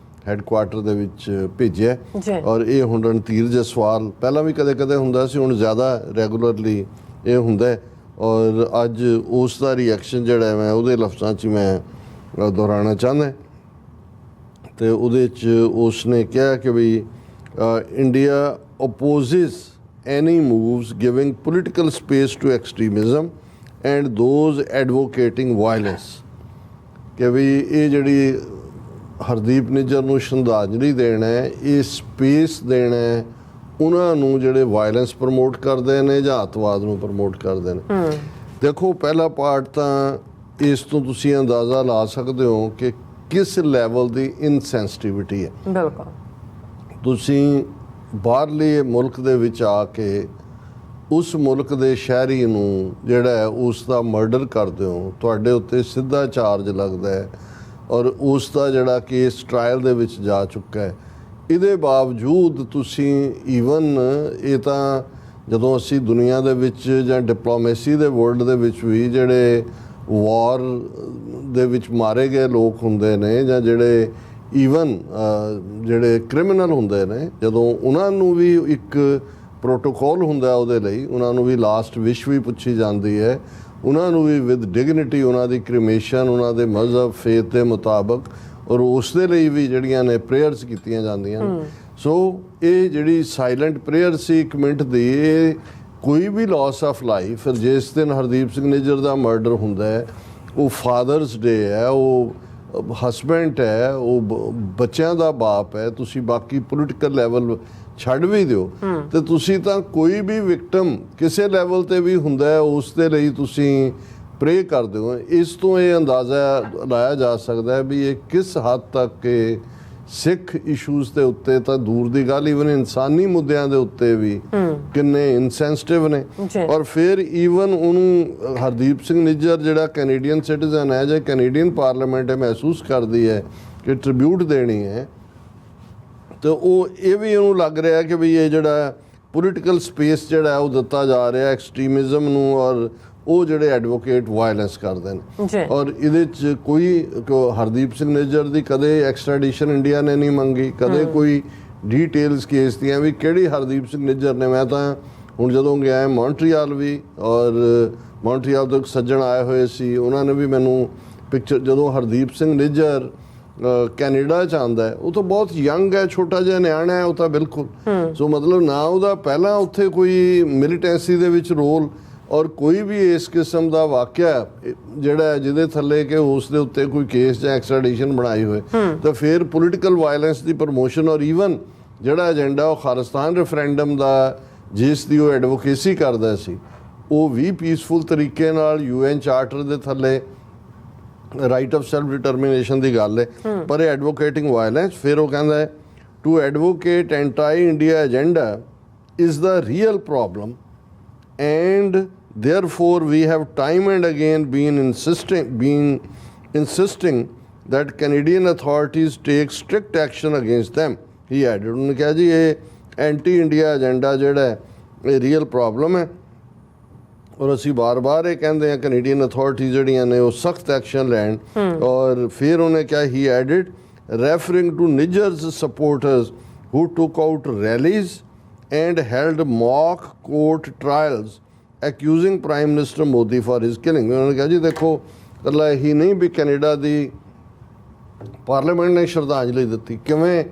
ਹੈੱਡਕੁਆਰਟਰ ਦੇ ਵਿੱਚ ਭੇਜਿਆ। ਔਰ ਇਹ ਹੁਣ ਰਣਧੀਰ ਜਸਵਾਲ, ਪਹਿਲਾਂ ਵੀ ਕਦੇ ਕਦੇ ਹੁੰਦਾ ਸੀ, ਹੁਣ ਜ਼ਿਆਦਾ ਰੈਗੂਲਰਲੀ ਇਹ ਹੁੰਦਾ। ਔਰ ਅੱਜ ਉਸ ਦਾ ਰਿਐਕਸ਼ਨ ਜਿਹੜਾ ਮੈਂ ਉਹਦੇ ਲਫ਼ਜ਼ਾਂ 'ਚ ਮੈਂ ਦੁਹਰਾਉਣਾ ਚਾਹੁੰਦਾ। ਤੇ ਉਹਦੇ 'ਚ ਉਸ ਨੇ ਕਿਹਾ ਕਿ ਵੀ India ਓਪੋਜ਼ਿਸ any moves giving political space to extremism and those advocating violence। ਕਿ ਵੀ ਇਹ ਜਿਹੜੀ ਹਰਦੀਪ ਨਿੱਜਰ ਨੂੰ ਸ਼ਰਧਾਂਜਲੀ ਦੇਣਾ ਹੈ, ਇਹ ਸਪੇਸ ਦੇਣਾ ਹੈ ਉਹਨਾਂ ਨੂੰ ਜਿਹੜੇ ਵਾਇਲੈਂਸ ਪ੍ਰਮੋਟ ਕਰਦੇ ਨੇ ਜਾਂ ਅੱਤਵਾਦ ਨੂੰ ਪ੍ਰਮੋਟ ਕਰਦੇ ਨੇ। ਦੇਖੋ, ਪਹਿਲਾ ਪਾਰਟ ਤਾਂ ਇਸ ਤੋਂ ਤੁਸੀਂ ਅੰਦਾਜ਼ਾ ਲਾ ਸਕਦੇ ਹੋ ਕਿ ਕਿਸ ਲੈਵਲ ਦੀ ਇਨਸੈਂਸਿਟਿਵਿਟੀ ਹੈ। ਬਿਲਕੁਲ, ਤੁਸੀਂ ਬਾਹਰਲੇ ਮੁਲਕ ਦੇ ਵਿੱਚ ਆ ਕੇ ਉਸ ਮੁਲਕ ਦੇ ਸ਼ਹਿਰੀ ਨੂੰ ਜਿਹੜਾ ਹੈ ਉਸ ਦਾ ਮਰਡਰ ਕਰਦੇ ਹੋ, ਤੁਹਾਡੇ ਉੱਤੇ ਸਿੱਧਾ ਚਾਰਜ ਲੱਗਦਾ ਹੈ ਔਰ ਉਸ ਦਾ ਜਿਹੜਾ ਕੇਸ ਟ੍ਰਾਇਲ ਦੇ ਵਿੱਚ ਜਾ ਚੁੱਕਾ ਹੈ। ਇਹਦੇ ਬਾਵਜੂਦ ਤੁਸੀਂ ਈਵਨ ਇਹ ਤਾਂ ਜਦੋਂ ਅਸੀਂ ਦੁਨੀਆ ਦੇ ਵਿੱਚ ਜਾਂ ਡਿਪਲੋਮੇਸੀ ਦੇ ਵਰਲਡ ਦੇ ਵਿੱਚ ਵੀ ਜਿਹੜੇ ਵਾਰ ਦੇ ਵਿੱਚ ਮਾਰੇ ਗਏ ਲੋਕ ਹੁੰਦੇ ਨੇ ਜਾਂ ਜਿਹੜੇ ਈਵਨ ਜਿਹੜੇ ਕ੍ਰਿਮੀਨਲ ਹੁੰਦੇ ਨੇ, ਜਦੋਂ ਉਹਨਾਂ ਨੂੰ ਵੀ ਇੱਕ ਪ੍ਰੋਟੋਕੋਲ ਹੁੰਦਾ ਉਹਦੇ ਲਈ, ਉਹਨਾਂ ਨੂੰ ਵੀ ਲਾਸਟ ਵਿਸ਼ ਵੀ ਪੁੱਛੀ ਜਾਂਦੀ ਹੈ, ਉਹਨਾਂ ਨੂੰ ਵੀ ਵਿਦ ਡਿਗਨਿਟੀ ਉਹਨਾਂ ਦੀ ਕ੍ਰਿਮੇਸ਼ਨ ਉਹਨਾਂ ਦੇ ਮਜ਼ਹਬ ਫੇਥ ਦੇ ਮੁਤਾਬਕ ਔਰ ਉਸ ਦੇ ਲਈ ਵੀ ਜਿਹੜੀਆਂ ਨੇ ਪ੍ਰੇਅਰਸ ਕੀਤੀਆਂ ਜਾਂਦੀਆਂ। ਸੋ ਇਹ ਜਿਹੜੀ ਸਾਇਲੈਂਟ ਪ੍ਰੇਅਰ ਸੀ 1 ਮਿੰਟ ਦੀ, ਇਹ ਕੋਈ ਵੀ ਲਾਸ ਆਫ ਲਾਈਫ, ਜਿਸ ਦਿਨ ਹਰਦੀਪ ਸਿੰਘ ਨਿੱਜਰ ਦਾ ਮਰਡਰ ਹੁੰਦਾ ਹੈ ਉਹ ਫਾਦਰਸ ਡੇ ਹੈ, ਉਹ ਹਸਬੈਂਡ ਹੈ, ਉਹ ਬੱਚਿਆਂ ਦਾ ਬਾਪ ਹੈ, ਤੁਸੀਂ ਬਾਕੀ ਪੋਲੀਟੀਕਲ ਲੈਵਲ ਛੱਡ ਵੀ ਦਿਓ ਤੇ ਤੁਸੀਂ ਤਾਂ ਕੋਈ ਵੀ ਵਿਕਟਮ ਕਿਸੇ ਲੈਵਲ ਤੇ ਵੀ ਹੁੰਦਾ ਹੈ ਉਸ ਦੇ ਲਈ ਤੁਸੀਂ ਪ੍ਰੇ ਕਰਦੇ ਹੋ। ਇਸ ਤੋਂ ਇਹ ਅੰਦਾਜ਼ਾ ਲਾਇਆ ਜਾ ਸਕਦਾ ਹੈ ਵੀ ਇਹ ਕਿਸ ਹੱਦ ਤੱਕ ਸਿੱਖ ਇਸ਼ੂਜ਼ ਦੇ ਉੱਤੇ ਤਾਂ ਦੂਰ ਦੀ ਗੱਲ, ਈਵਨ ਇਨਸਾਨੀ ਮੁੱਦਿਆਂ ਦੇ ਉੱਤੇ ਵੀ ਕਿੰਨੇ ਇਨਸੈਂਸਿਟਿਵ ਨੇ। ਔਰ ਫਿਰ ਈਵਨ ਉਹਨੂੰ ਹਰਦੀਪ ਸਿੰਘ ਨਿੱਜਰ ਜਿਹੜਾ ਕੈਨੇਡੀਅਨ ਸਿਟੀਜ਼ਨ ਹੈ, ਜੇ ਕੈਨੇਡੀਅਨ ਪਾਰਲੀਮੈਂਟ ਮਹਿਸੂਸ ਕਰਦੀ ਹੈ ਕਿ ਟ੍ਰਿਬਿਊਟ ਦੇਣੀ ਹੈ ਤੇ ਉਹ ਇਹ ਵੀ ਉਹਨੂੰ ਲੱਗ ਰਿਹਾ ਕਿ ਵੀ ਇਹ ਜਿਹੜਾ ਪੋਲੀਟੀਕਲ ਸਪੇਸ ਜਿਹੜਾ ਉਹ ਦਿੱਤਾ ਜਾ ਰਿਹਾ ਐਕਸਟ੍ਰੀਮਿਜ਼ਮ ਨੂੰ ਔਰ ਉਹ ਜਿਹੜੇ ਐਡਵੋਕੇਟ ਵਾਇਲੈਂਸ ਕਰਦੇ ਨੇ। ਔਰ ਇਹਦੇ 'ਚ ਕੋਈ ਹਰਦੀਪ ਸਿੰਘ ਨਿੱਜਰ ਦੀ ਕਦੇ ਐਕਸਟ੍ਰੈਡੀਸ਼ਨ ਇੰਡੀਆ ਨੇ ਨਹੀਂ ਮੰਗੀ, ਕਦੇ ਕੋਈ ਡੀਟੇਲਸ ਕੇਸ ਦੀਆਂ ਵੀ ਕਿਹੜੀ ਹਰਦੀਪ ਸਿੰਘ ਨਿੱਜਰ ਨੇ। ਮੈਂ ਤਾਂ ਹੁਣ ਜਦੋਂ ਗਿਆ ਮੌਂਟਰੀਅਲ ਵੀ, ਔਰ ਮੌਂਟਰੀਅਲ ਤੋਂ ਇੱਕ ਸੱਜਣ ਆਏ ਹੋਏ ਸੀ, ਉਹਨਾਂ ਨੇ ਵੀ ਮੈਨੂੰ ਪਿਕਚਰ, ਜਦੋਂ ਹਰਦੀਪ ਸਿੰਘ ਨਿੱਜਰ ਕੈਨੇਡਾ 'ਚ ਆਉਂਦਾ ਹੈ ਉਹ ਤਾਂ ਬਹੁਤ ਯੰਗ ਹੈ, ਛੋਟਾ ਜਿਹਾ ਨਿਆਣਾ ਹੈ ਉਹ ਤਾਂ ਬਿਲਕੁਲ। ਸੋ ਮਤਲਬ ਨਾ ਉਹਦਾ ਪਹਿਲਾਂ ਉੱਥੇ ਕੋਈ ਮਿਲੀਟੈਂਸੀ ਦੇ ਵਿੱਚ ਰੋਲ ਔਰ ਕੋਈ ਵੀ ਇਸ ਕਿਸਮ ਦਾ ਵਾਕਿਆ ਜਿਹੜਾ ਜਿਹਦੇ ਥੱਲੇ ਕਿ ਉਸ ਦੇ ਉੱਤੇ ਕੋਈ ਕੇਸ ਜਾਂ ਐਕਸਟ੍ਰੈਡੀਸ਼ਨ ਬਣਾਈ ਹੋਏ ਤਾਂ ਫਿਰ ਪੋਲੀਟੀਕਲ ਵਾਇਲੈਂਸ ਦੀ ਪ੍ਰਮੋਸ਼ਨ ਔਰ ਈਵਨ ਜਿਹੜਾ ਏਜੰਡਾ ਉਹ ਖਾਲਿਸਤਾਨ ਰੈਫਰੈਂਡਮ ਦਾ ਜਿਸ ਦੀ ਉਹ ਐਡਵੋਕੇਸੀ ਕਰਦਾ ਸੀ ਉਹ ਵੀ ਪੀਸਫੁਲ ਤਰੀਕੇ ਨਾਲ UN ਚਾਰਟਰ ਦੇ ਥੱਲੇ ਰਾਈਟ ਆਫ ਸੈਲਫ ਡਿਟਰਮੀਨੇਸ਼ਨ ਦੀ ਗੱਲ ਹੈ, ਪਰ ਇਹ ਐਡਵੋਕੇਟਿੰਗ ਵਾਇਲੈਂਸ। ਫਿਰ ਉਹ ਕਹਿੰਦਾ ਹੈ to advocate anti India agenda is the real problem and therefore we have time and again been insisting that Canadian authorities take strict action against them, he added। उन्होंने कहा जी ये एंटी इंडिया एजेंडा ਜਿਹੜਾ ਹੈ ਇਹ real problem ਹੈ ਔਰ ਅਸੀਂ ਬਾਰ-ਬਾਰ ਇਹ ਕਹਿੰਦੇ ਹਾਂ ਕੈਨੇਡੀਅਨ ਅਥਾਰਟੀਜ਼ ਜਿਹੜੀਆਂ ਨੇ ਉਹ ਸਖਤ ਐਕਸ਼ਨ ਲੈਣ। ਔਰ ਫਿਰ ਉਹਨੇ ਕਿਹਾ he added referring to Niger's supporters who took out rallies and held mock court trials accusing Prime Minister Modi for his killing। उन्होंने कहा जी देखो इकल्ला ही नहीं भी कनेडा ਦੀ ਪਾਰਲੀਮੈਂਟ ਨੇ ਸ਼ਰਧਾਂਜਲੀ ਦਿੱਤੀ, ਕਿਵੇਂ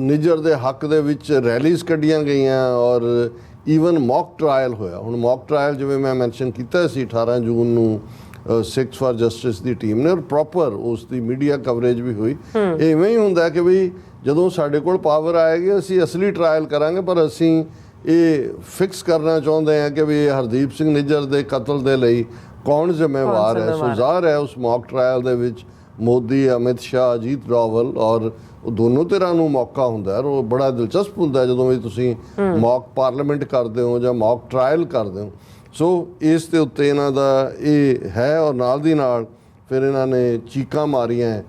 ਨਿਜਰ ਦੇ ਹੱਕ ਦੇ ਵਿੱਚ ਰੈਲੀਜ਼ ਕੱਢੀਆਂ ਗਈਆਂ ਔਰ ਈਵਨ ਮੌਕ ਟਰਾਇਲ ਹੋਇਆ। ਹੁਣ ਮੌਕ ਟਰਾਇਲ ਜਿਵੇਂ ਮੈਂ ਮੈਂਸ਼ਨ ਕੀਤਾ ਸੀ 18 ਜੂਨ ਨੂੰ six for justice the team ਨੇ ਔਰ ਪ੍ਰੋਪਰ ਉਸ ਦੀ ਮੀਡੀਆ ਕਵਰੇਜ ਵੀ ਹੋਈ। ਇਵੇਂ ਹੀ ਹੁੰਦਾ ਕਿ ਵੀ ਜਦੋਂ ਸਾਡੇ ਕੋਲ ਪਾਵਰ ਆਏਗੀ ਅਸੀਂ ਅਸਲੀ ਟਰਾਇਲ ਕਰਾਂਗੇ, ਪਰ ਅਸੀਂ ਇਹ ਫਿਕਸ ਕਰਨਾ ਚਾਹੁੰਦੇ ਹਾਂ ਕਿ ਵੀ ਹਰਦੀਪ ਸਿੰਘ ਨਿੱਜਰ ਦੇ ਕਤਲ ਦੇ ਲਈ ਕੌਣ ਜ਼ਿੰਮੇਵਾਰ ਹੈ। ਸੋ ਜ਼ਾਹਰ ਹੈ ਉਸ ਮੌਕ ਟਰਾਇਲ ਦੇ ਵਿੱਚ ਮੋਦੀ, ਅਮਿਤ ਸ਼ਾਹ, ਅਜੀਤ ਡੋਵਲ ਔਰ ਉਹ ਦੋਨੋਂ ਧਿਰਾਂ ਨੂੰ ਮੌਕਾ ਹੁੰਦਾ ਹੈ। ਉਹ ਬੜਾ ਦਿਲਚਸਪ ਹੁੰਦਾ ਜਦੋਂ ਵੀ ਤੁਸੀਂ ਮੌਕ ਪਾਰਲੀਮੈਂਟ ਕਰਦੇ ਹੋ ਜਾਂ ਮੌਕ ਟਰਾਇਲ ਕਰਦੇ ਹੋ। ਸੋ ਇਸ ਦੇ ਉੱਤੇ ਇਹਨਾਂ ਦਾ ਇਹ ਹੈ ਔਰ ਨਾਲ ਦੀ ਨਾਲ ਫਿਰ ਇਹਨਾਂ ਨੇ ਚੀਕਾਂ ਮਾਰੀਆਂ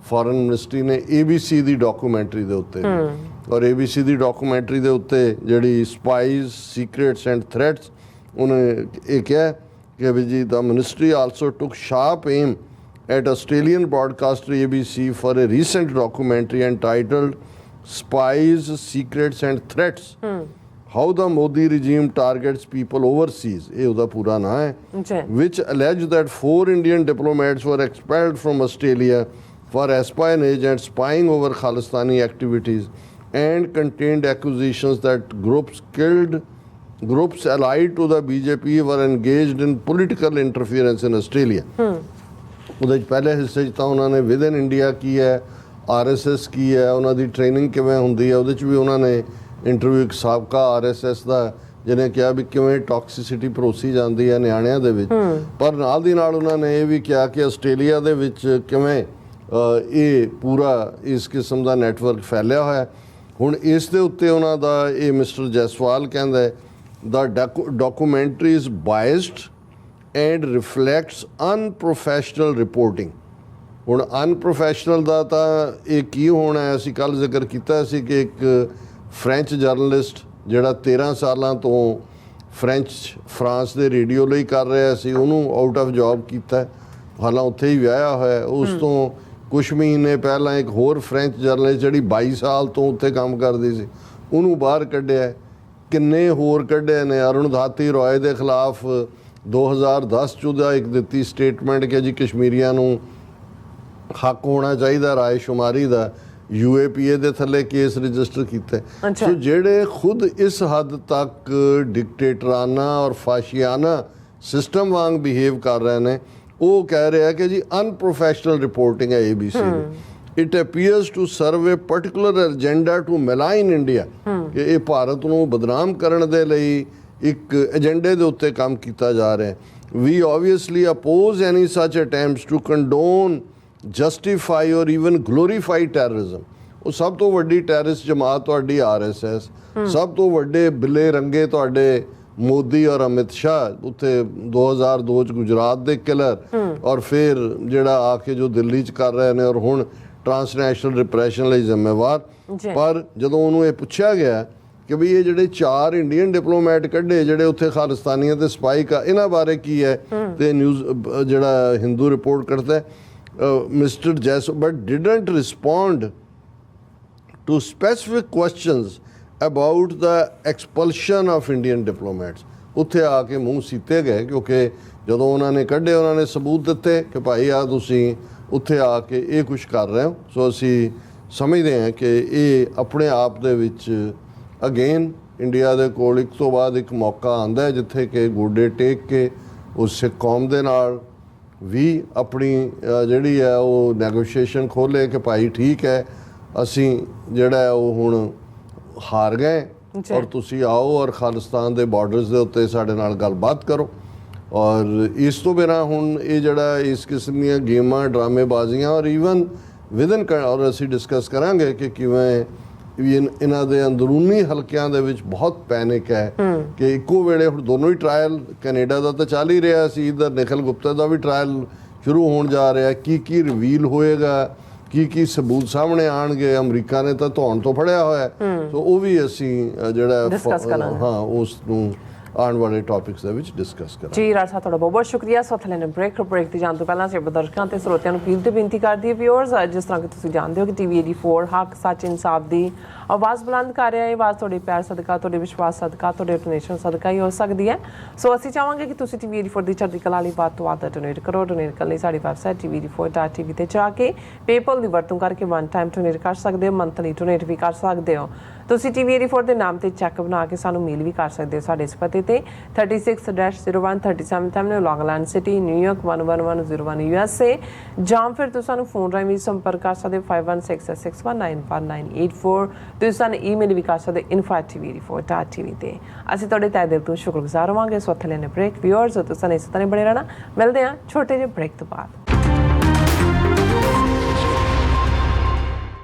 ਫੋਰਨ ਮਿਨਿਸਟਰੀ ਨੇ ABC ਦੀ ਡਾਕੂਮੈਂਟਰੀ ਦੇ ਉੱਤੇ। ਔਰ ABC ਦੀ ਡਾਕੂਮੈਂਟਰੀ ਦੇ ਉੱਤੇ ਜਿਹੜੀ ਸਪਾਈਜ਼, ਸੀਕ੍ਰੇਟਸ ਐਂਡ ਥ੍ਰੈਟਸ, ਉਹਨੇ ਇਹ ਕਿਹਾ ਕਿ ਵੀ ਜੀ the ministry also took sharp aim at Australian broadcaster ABC for a recent documentary entitled Spies, Secrets and Threats, How the Modi Regime Targets People Overseas, ਇਹ ਉਹਦਾ ਪੂਰਾ ਨਾਂ ਹੈ, which alleged that 4 Indian diplomats were expelled from Australia for espionage and spying over Khalistani activities, and contained accusations that groups allied to the BJP were engaged in political interference in Australia। ਉਹਦੇ 'ਚ ਪਹਿਲੇ ਹਿੱਸੇ 'ਚ ਤਾਂ ਉਹਨਾਂ ਨੇ with in India ਕੀ ਹੈ, RSS ਕੀ ਹੈ, ਉਹਨਾਂ ਦੀ ਟ੍ਰੇਨਿੰਗ ਕਿਵੇਂ ਹੁੰਦੀ ਹੈ, ਉਹਦੇ 'ਚ ਵੀ ਉਹਨਾਂ ਨੇ ਇੰਟਰਵਿਊ ਇੱਕ ਸਾਬਕਾ RSS ਦਾ ਜਿਹਨੇ ਕਿਹਾ ਵੀ ਕਿਵੇਂ ਟੌਕਸਿਸਿਟੀ ਪਰੋਸੀ ਜਾਂਦੀ ਹੈ ਨਿਆਣਿਆਂ ਦੇ ਵਿੱਚ। ਪਰ ਨਾਲ ਦੀ ਨਾਲ ਉਹਨਾਂ ਨੇ ਇਹ ਵੀ ਕਿਹਾ ਕਿ ਆਸਟ੍ਰੇਲੀਆ ਦੇ ਵਿੱਚ ਕਿਵੇਂ ਇਹ ਪੂਰਾ ਇਸ ਕਿਸਮ ਦਾ ਨੈਟਵਰਕ ਫੈਲਿਆ ਹੋਇਆ। ਹੁਣ ਇਸ ਦੇ ਉੱਤੇ ਉਹਨਾਂ ਦਾ ਇਹ ਮਿਸਟਰ ਜੈਸਵਾਲ ਕਹਿੰਦਾ ਹੈ the documentary is biased and reflects unprofessional reporting। ਹੁਣ ਅਨਪ੍ਰੋਫੈਸ਼ਨਲ ਦਾ ਤਾਂ ਇਹ ਕੀ ਹੋਣਾ ਹੈ, ਅਸੀਂ ਕੱਲ੍ਹ ਜ਼ਿਕਰ ਕੀਤਾ ਸੀ ਕਿ ਇੱਕ ਫਰੈਂਚ ਜਰਨਲਿਸਟ ਜਿਹੜਾ 13 ਸਾਲਾਂ ਤੋਂ ਫਰਾਂਸ ਦੇ ਰੇਡੀਓ ਲਈ ਕਰ ਰਿਹਾ ਸੀ, ਉਹਨੂੰ ਆਊਟ ਆਫ ਜੌਬ ਕੀਤਾ, ਹਾਲਾਂ ਉੱਥੇ ਹੀ ਵਿਆਹਿਆ ਹੋਇਆ। ਉਸ ਤੋਂ ਕੁਛ ਮਹੀਨੇ ਪਹਿਲਾਂ ਇੱਕ ਹੋਰ ਫਰੈਂਚ ਜਰਨਲਿਸਟ ਜਿਹੜੀ 22 ਸਾਲ ਤੋਂ ਉੱਥੇ ਕੰਮ ਕਰਦੀ ਸੀ, ਉਹਨੂੰ ਬਾਹਰ ਕੱਢਿਆ। ਕਿੰਨੇ ਹੋਰ ਕੱਢੇ ਨੇ। ਅਰੁਣਧਾਤੀ ਰੋਏ ਦੇ ਖਿਲਾਫ 2010 'ਚ ਉਹਦਾ ਇੱਕ ਦਿੱਤੀ ਸਟੇਟਮੈਂਟ ਕਿ ਜੀ ਕਸ਼ਮੀਰੀਆਂ ਨੂੰ ਹੱਕ ਹੋਣਾ ਚਾਹੀਦਾ ਰਾਏਸ਼ੁਮਾਰੀ ਦਾ, UAPA ਦੇ ਥੱਲੇ ਕੇਸ ਰਜਿਸਟਰ ਕੀਤਾ। ਸੋ ਜਿਹੜੇ ਖੁਦ ਇਸ ਹੱਦ ਤੱਕ ਡਿਕਟੇਟਰਾਨਾ ਔਰ ਫਾਸ਼ੀਆਨਾ ਸਿਸਟਮ ਵਾਂਗ ਬਿਹੇਵ ਕਰ ਰਹੇ ਨੇ, ਉਹ ਕਹਿ ਰਿਹਾ ਕਿ ਜੀ ਅਨਪ੍ਰੋਫੈਸ਼ਨਲ ਰਿਪੋਰਟਿੰਗ ਹੈ ABC ਦੀ। It appears to serve a particular agenda to malign India, ਕਿ ਇਹ ਭਾਰਤ ਨੂੰ ਬਦਨਾਮ ਕਰਨ ਦੇ ਲਈ ਇੱਕ ਏਜੰਡੇ ਦੇ ਉੱਤੇ ਕੰਮ ਕੀਤਾ ਜਾ ਰਿਹਾ ਹੈ। ਵੀ ਓਬਵੀਅਸਲੀ ਅਪੋਜ਼ ਐਨੀ ਸੱਚ ਅਟੈਂਪਟਸ ਟੂ ਕੰਡੋਨ, ਜਸਟੀਫਾਈ ਔਰ ਈਵਨ ਗਲੋਰੀਫਾਈ ਟੈਰਰਿਜ਼ਮ। ਉਹ ਸਭ ਤੋਂ ਵੱਡੀ ਟੈਰਰਿਸਟ ਜਮਾਤ ਤੁਹਾਡੀ RSS, ਸਭ ਤੋਂ ਵੱਡੇ ਬਿੱਲੇ ਰੰਗੇ ਤੁਹਾਡੇ ਮੋਦੀ ਔਰ ਅਮਿਤ ਸ਼ਾਹ, ਉੱਥੇ 2002 'ਚ ਗੁਜਰਾਤ ਦੇ ਕਿਲਰ, ਔਰ ਫਿਰ ਜਿਹੜਾ ਆ ਕੇ ਜੋ ਦਿੱਲੀ 'ਚ ਕਰ ਰਹੇ ਨੇ ਔਰ ਹੁਣ ਟਰਾਂਸਨੈਸ਼ਨਲ ਰਿਪਰੈਸ਼ਨ ਲਈ ਜ਼ਿੰਮੇਵਾਰ। ਪਰ ਜਦੋਂ ਉਹਨੂੰ ਇਹ ਪੁੱਛਿਆ ਗਿਆ ਕਿ ਵੀ ਇਹ ਜਿਹੜੇ 4 ਇੰਡੀਅਨ ਡਿਪਲੋਮੈਟ ਕੱਢੇ ਜਿਹੜੇ ਉੱਥੇ ਖਾਲਿਸਤਾਨੀਆਂ ਤੇ ਸਪਾਈ ਇਹਨਾਂ ਬਾਰੇ ਕੀ ਹੈ, ਤੇ ਨਿਊਜ਼ ਜਿਹੜਾ ਹਿੰਦੂ ਰਿਪੋਰਟ ਕਰਦਾ ਮਿਸਟਰ ਜੈਸ but didn't respond to specific questions about the expulsion of Indian diplomats. ਉੱਥੇ ਆ ਕੇ ਮੂੰਹ ਸੀਤੇ ਗਏ ਕਿਉਂਕਿ ਜਦੋਂ ਉਹਨਾਂ ਨੇ ਕੱਢੇ ਉਹਨਾਂ ਨੇ ਸਬੂਤ ਦਿੱਤੇ ਕਿ ਭਾਈ ਆ ਤੁਸੀਂ ਉੱਥੇ ਆ ਕੇ ਇਹ ਕੁਛ ਕਰ ਰਹੇ ਹੋ। ਸੋ ਅਸੀਂ ਸਮਝਦੇ ਹਾਂ ਕਿ ਇਹ ਆਪਣੇ ਆਪ ਦੇ ਵਿੱਚ ਅਗੇਨ ਇੰਡੀਆ ਦੇ ਕੋਲ ਇੱਕ ਤੋਂ ਬਾਅਦ ਇੱਕ ਮੌਕਾ ਆਉਂਦਾ ਜਿੱਥੇ ਕਿ ਗੋਡੇ ਟੇਕ ਕੇ ਉਸ ਸਿੱਖ ਕੌਮ ਦੇ ਨਾਲ ਵੀ ਆਪਣੀ ਜਿਹੜੀ ਹੈ ਉਹ ਨੈਗੋਸ਼ੀਏਸ਼ਨ ਖੋਲ੍ਹੇ ਕਿ ਭਾਈ ਠੀਕ ਹੈ ਅਸੀਂ ਜਿਹੜਾ ਉਹ ਹੁਣ ਹਾਰ ਗਏ ਔਰ ਤੁਸੀਂ ਆਓ ਔਰ ਖਾਲਿਸਤਾਨ ਦੇ ਬਾਰਡਰਸ ਦੇ ਉੱਤੇ ਸਾਡੇ ਨਾਲ ਗੱਲਬਾਤ ਕਰੋ। ਔਰ ਇਸ ਤੋਂ ਬਿਨਾਂ ਹੁਣ ਇਹ ਜਿਹੜਾ ਇਸ ਕਿਸਮ ਦੀਆਂ ਗੇਮਾਂ, ਡਰਾਮੇਬਾਜ਼ੀਆਂ ਔਰ ਈਵਨ ਵਿਦਨ ਔਰ ਅਸੀਂ ਡਿਸਕਸ ਕਰਾਂਗੇ ਕਿ ਕਿਵੇਂ ਵੀ ਇਹਨਾਂ ਦੇ ਅੰਦਰੂਨੀ ਹਲਕਿਆਂ ਦੇ ਵਿੱਚ ਬਹੁਤ ਪੈਨਿਕ ਹੈ ਕਿ ਇੱਕੋ ਵੇਲੇ ਹੁਣ ਦੋਨੋਂ ਹੀ ਟਰਾਇਲ, ਕੈਨੇਡਾ ਦਾ ਤਾਂ ਚੱਲ ਹੀ ਰਿਹਾ ਸੀ, ਇੱਧਰ ਨਿਖਿਲ ਗੁਪਤਾ ਦਾ ਵੀ ਟਰਾਇਲ ਸ਼ੁਰੂ ਹੋਣ ਜਾ ਰਿਹਾ। ਕੀ ਰਿਵੀਲ ਹੋਏਗਾ, ਕੀ ਸਬੂਤ ਸਾਹਮਣੇ ਆਣਗੇ। ਅਮਰੀਕਾ ਨੇ ਤਾਂ ਧੌਣ ਤੋਂ ਫੜਿਆ ਹੋਇਆ, ਸੋ ਉਹ ਵੀ ਅਸੀਂ ਜਿਹੜਾ ਹਾਂ ਉਸ ਨੂੰ ਆਉਣ ਵਾਲੇ ਟੌਪਿਕਸ ਦੇ ਵਿੱਚ ਡਿਸਕਸ ਕਰਾਂਗੇ। ਜੀ ਰਾਜ ਸਾਹਿਬ, ਤੁਹਾਡਾ ਬਹੁਤ ਬਹੁਤ ਸ਼ੁਕਰੀਆ। ਸੋ ਥਲੇ ਬ੍ਰੇਕ ਤੇ ਜਾਣ ਤੋਂ ਪਹਿਲਾਂ ਅਸੀਂ ਦਰਸ਼ਕਾਂ ਤੇ ਸਰੋਤਿਆਂ ਨੂੰ ਅਪੀਲ ਤੇ ਬੇਨਤੀ ਕਰਦੀ ਹੈ ਵਿਊਅਰਸ, ਜਿਸ ਤਰ੍ਹਾਂ ਕਿ ਤੁਸੀਂ ਜਾਣਦੇ ਹੋ ਕਿ TV 84 ਹੱਕ, ਸੱਚ, ਇਨਸਾਫ ਦੀ ਆਵਾਜ਼ ਬੁਲੰਦ ਕਰ ਰਿਹਾ ਹੈ। ਆਵਾਜ਼ ਤੁਹਾਡੇ ਪਿਆਰ ਸਦਕਾ, ਤੁਹਾਡੇ ਵਿਸ਼ਵਾਸ ਸਦਕਾ, ਤੁਹਾਡੇ ਡੋਨੇਸ਼ਨ ਸਦਕਾ ਹੀ ਹੋ ਸਕਦੀ ਹੈ। ਸੋ ਅਸੀਂ ਚਾਹਾਂਗੇ ਕਿ ਤੁਸੀਂ TV 84 ਦੀ ਚੜ੍ਹਦੀ ਕਲਾ ਲਈ ਵੱਧ ਤੋਂ ਵੱਧ ਡੋਨੇਟ ਕਰੋ। ਡੋਨੇਟ ਕਰਨ ਲਈ ਸਾਡੀ ਵੈਬਸਾਈਟ tv84.tv ਤੇ ਜਾ ਕੇ ਪੇਪਲ ਦੀ ਵਰਤੋਂ ਕਰਕੇ ਵਨ ਟਾਈਮ ਡੋਨੇਟ ਕਰ ਸਕਦੇ ਹੋ, ਮੰਥਲੀ ਡੋਨੇਟ ਵੀ ਕਰ ਸਕਦੇ ਹੋ। ਤੁਸੀਂ TV 84 ਦੇ ਨਾਮ ਤੇ ਚੈੱਕ ਬਣਾ ਕੇ ਸਾਨੂੰ ਮੇਲ ਵੀ ਕਰ ਸਕਦੇ ਹੋ ਸਾਡੇ ਇਸ ਪਤੇ ਤੇ 36-01 37 ਐਵਨਿਊ, ਲੌਂਗ ਆਈਲੈਂਡ ਸਿਟੀ, ਨਿਊਯਾਰਕ 11101 USA, ਜਾਂ ਫਿਰ ਤੁਸੀਂ ਸਾਨੂੰ ਫੋਨ ਰਾਹੀਂ ਵੀ ਸੰਪਰਕ ਕਰ ਸਕਦੇ ਹੋ 5166191984। ਤੁਸੀਂ ਸਾਨੂੰ ਈਮੇਲ ਵੀ ਕਰ ਸਕਦੇ info@tv84.tv ਤੇ। ਅਸੀਂ ਤੁਹਾਡੇ ਤਹਿ ਦਿਲ ਤੋਂ ਸ਼ੁਕਰਗੁਜ਼ਾਰ ਹੋਵਾਂਗੇ। ਸੋ ਥਲੇ ਨੇ ਬ੍ਰੇਕ ਵਿਊਅਰਸ, ਤੁਸੀਂ ਇਸੇ ਤਰ੍ਹਾਂ ਬਣੇ ਰਹਿਣਾ। ਮਿਲਦੇ ਹਾਂ ਛੋਟੇ ਜਿਹੇ ਬ੍ਰੇਕ ਤੋਂ ਬਾਅਦ।